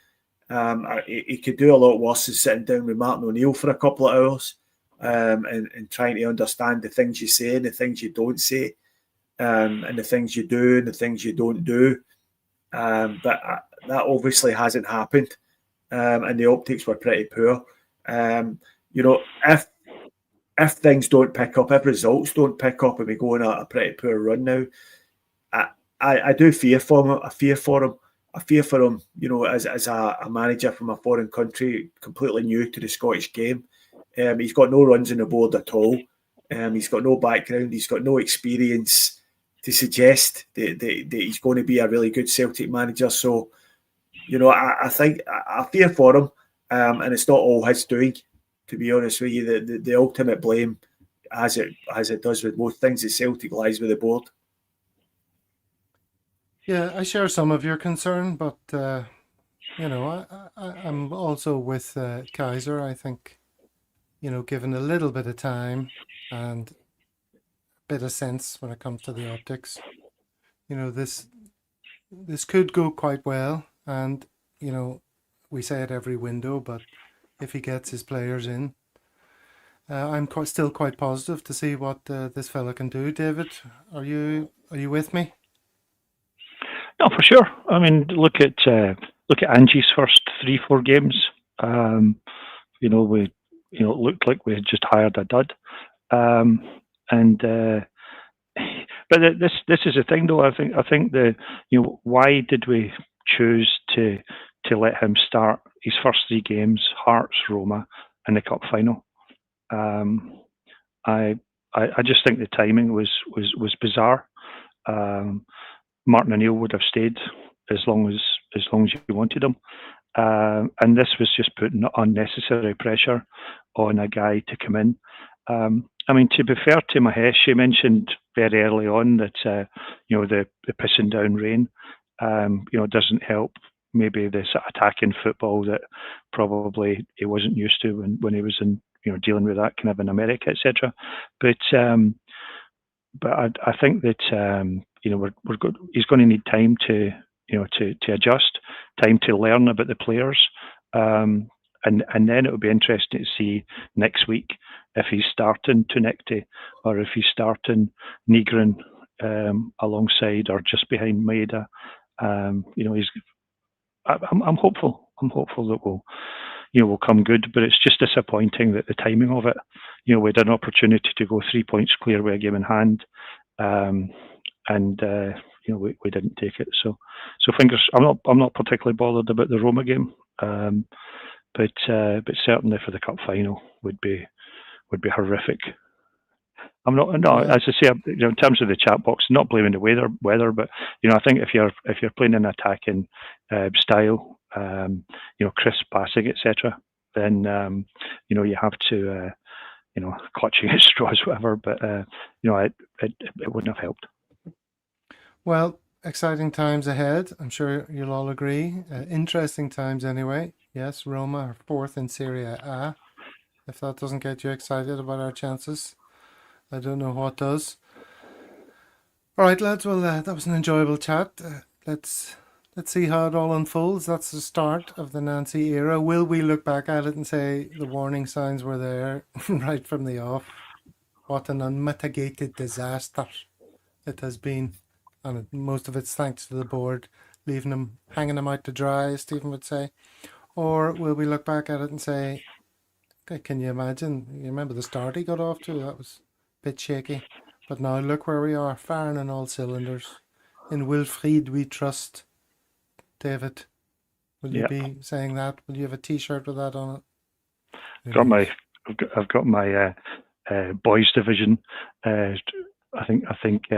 He could do a lot worse than sitting down with Martin O'Neill for a couple of hours and trying to understand the things you say and the things you don't say, and the things you do and the things you don't do. But that obviously hasn't happened, and the optics were pretty poor. If things don't pick up, if results don't pick up, and we go on a pretty poor run now, I do fear for him. I fear for him, as a manager from a foreign country, completely new to the Scottish game. He's got no runs on the board at all. He's got no background. He's got no experience to suggest that he's going to be a really good Celtic manager. So, I think I fear for him, and it's not all his doing. To be honest with you, the ultimate blame, as it does with most things at Celtic, lies with the board. Yeah, I share some of your concern, but I'm also with Kaiser. I think, given a little bit of time and a bit of sense when it comes to the optics, this could go quite well. And we say it every window, but if he gets his players in, I'm still quite positive to see what this fella can do. David, are you with me? No, for sure. I mean, look at Angie's first 3-4 games. It looked like we had just hired a dud. But this is the thing, though. I think why did we choose to let him start his first 3 games, Hearts, Roma, and the cup final? I just think the timing was bizarre. Martin O'Neill would have stayed as long as you wanted him, and this was just putting unnecessary pressure on a guy to come in. I mean, to be fair to Mahesh, she mentioned very early on that the pissing down rain doesn't help maybe the sort of attacking football that probably he wasn't used to when he was in dealing with that kind of in America, etc. But I think that we're good. He's going to need time to adjust, time to learn about the players, and then it'll be interesting to see next week if he's starting Tunekti or if he's starting Nigrin alongside or just behind Maeda. I'm hopeful. I'm hopeful that we'll come good, but it's just disappointing that the timing of it. We had an opportunity to go 3 points clear with a game in hand, and we didn't take it. So fingers. I'm not particularly bothered about the Roma game, but certainly for the cup final would be horrific. I'm not. No, as I say, in terms of the chat box, not blaming the weather, but I think if you're playing an attacking style, crisp passing, etc., then you have to clutching at straws, whatever. But it wouldn't have helped. Well, exciting times ahead. I'm sure you'll all agree. Interesting times anyway. Yes, Roma are 4th in Serie A. If that doesn't get you excited about our chances, I don't know what does. All right, lads. Well, that was an enjoyable chat. Let's see how it all unfolds. That's the start of the Nancy era. Will we look back at it and say the warning signs were there right from the off? What an unmitigated disaster it has been. And most of it's thanks to the board, hanging them out to dry, as Stephen would say. Or will we look back at it and say, okay, can you imagine? You remember the start he got off to? That was a bit shaky. But now look where we are, firing on all cylinders. In Wilfried we trust. David, will you be saying that? Will you have a T-shirt with that on it? I've got my boys division. I think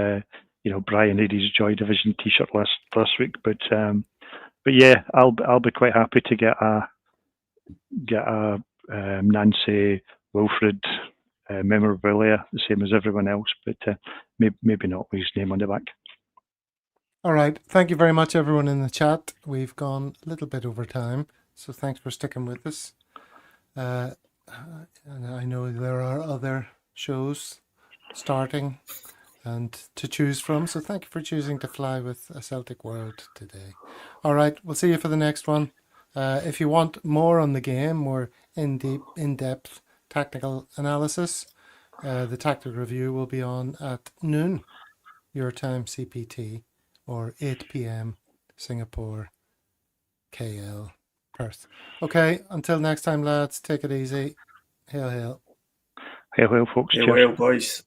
Brian had his Joy Division T-shirt last week, but yeah, I'll be quite happy to get a Nancy Wilfried memorabilia, the same as everyone else, but maybe not with his name on the back. All right, thank you very much, everyone in the chat. We've gone a little bit over time, so thanks for sticking with us. And I know there are other shows starting and to choose from, so thank you for choosing to fly with a Celtic World today. All right, we'll see you for the next one. If you want more on the game, more in-depth tactical analysis, the tactical review will be on at noon your time CPT, or 8 p.m. Singapore, KL, Perth. Okay, until next time, lads, take it easy. Hail, hail. Hail, hail, folks. Hail, hail, boys.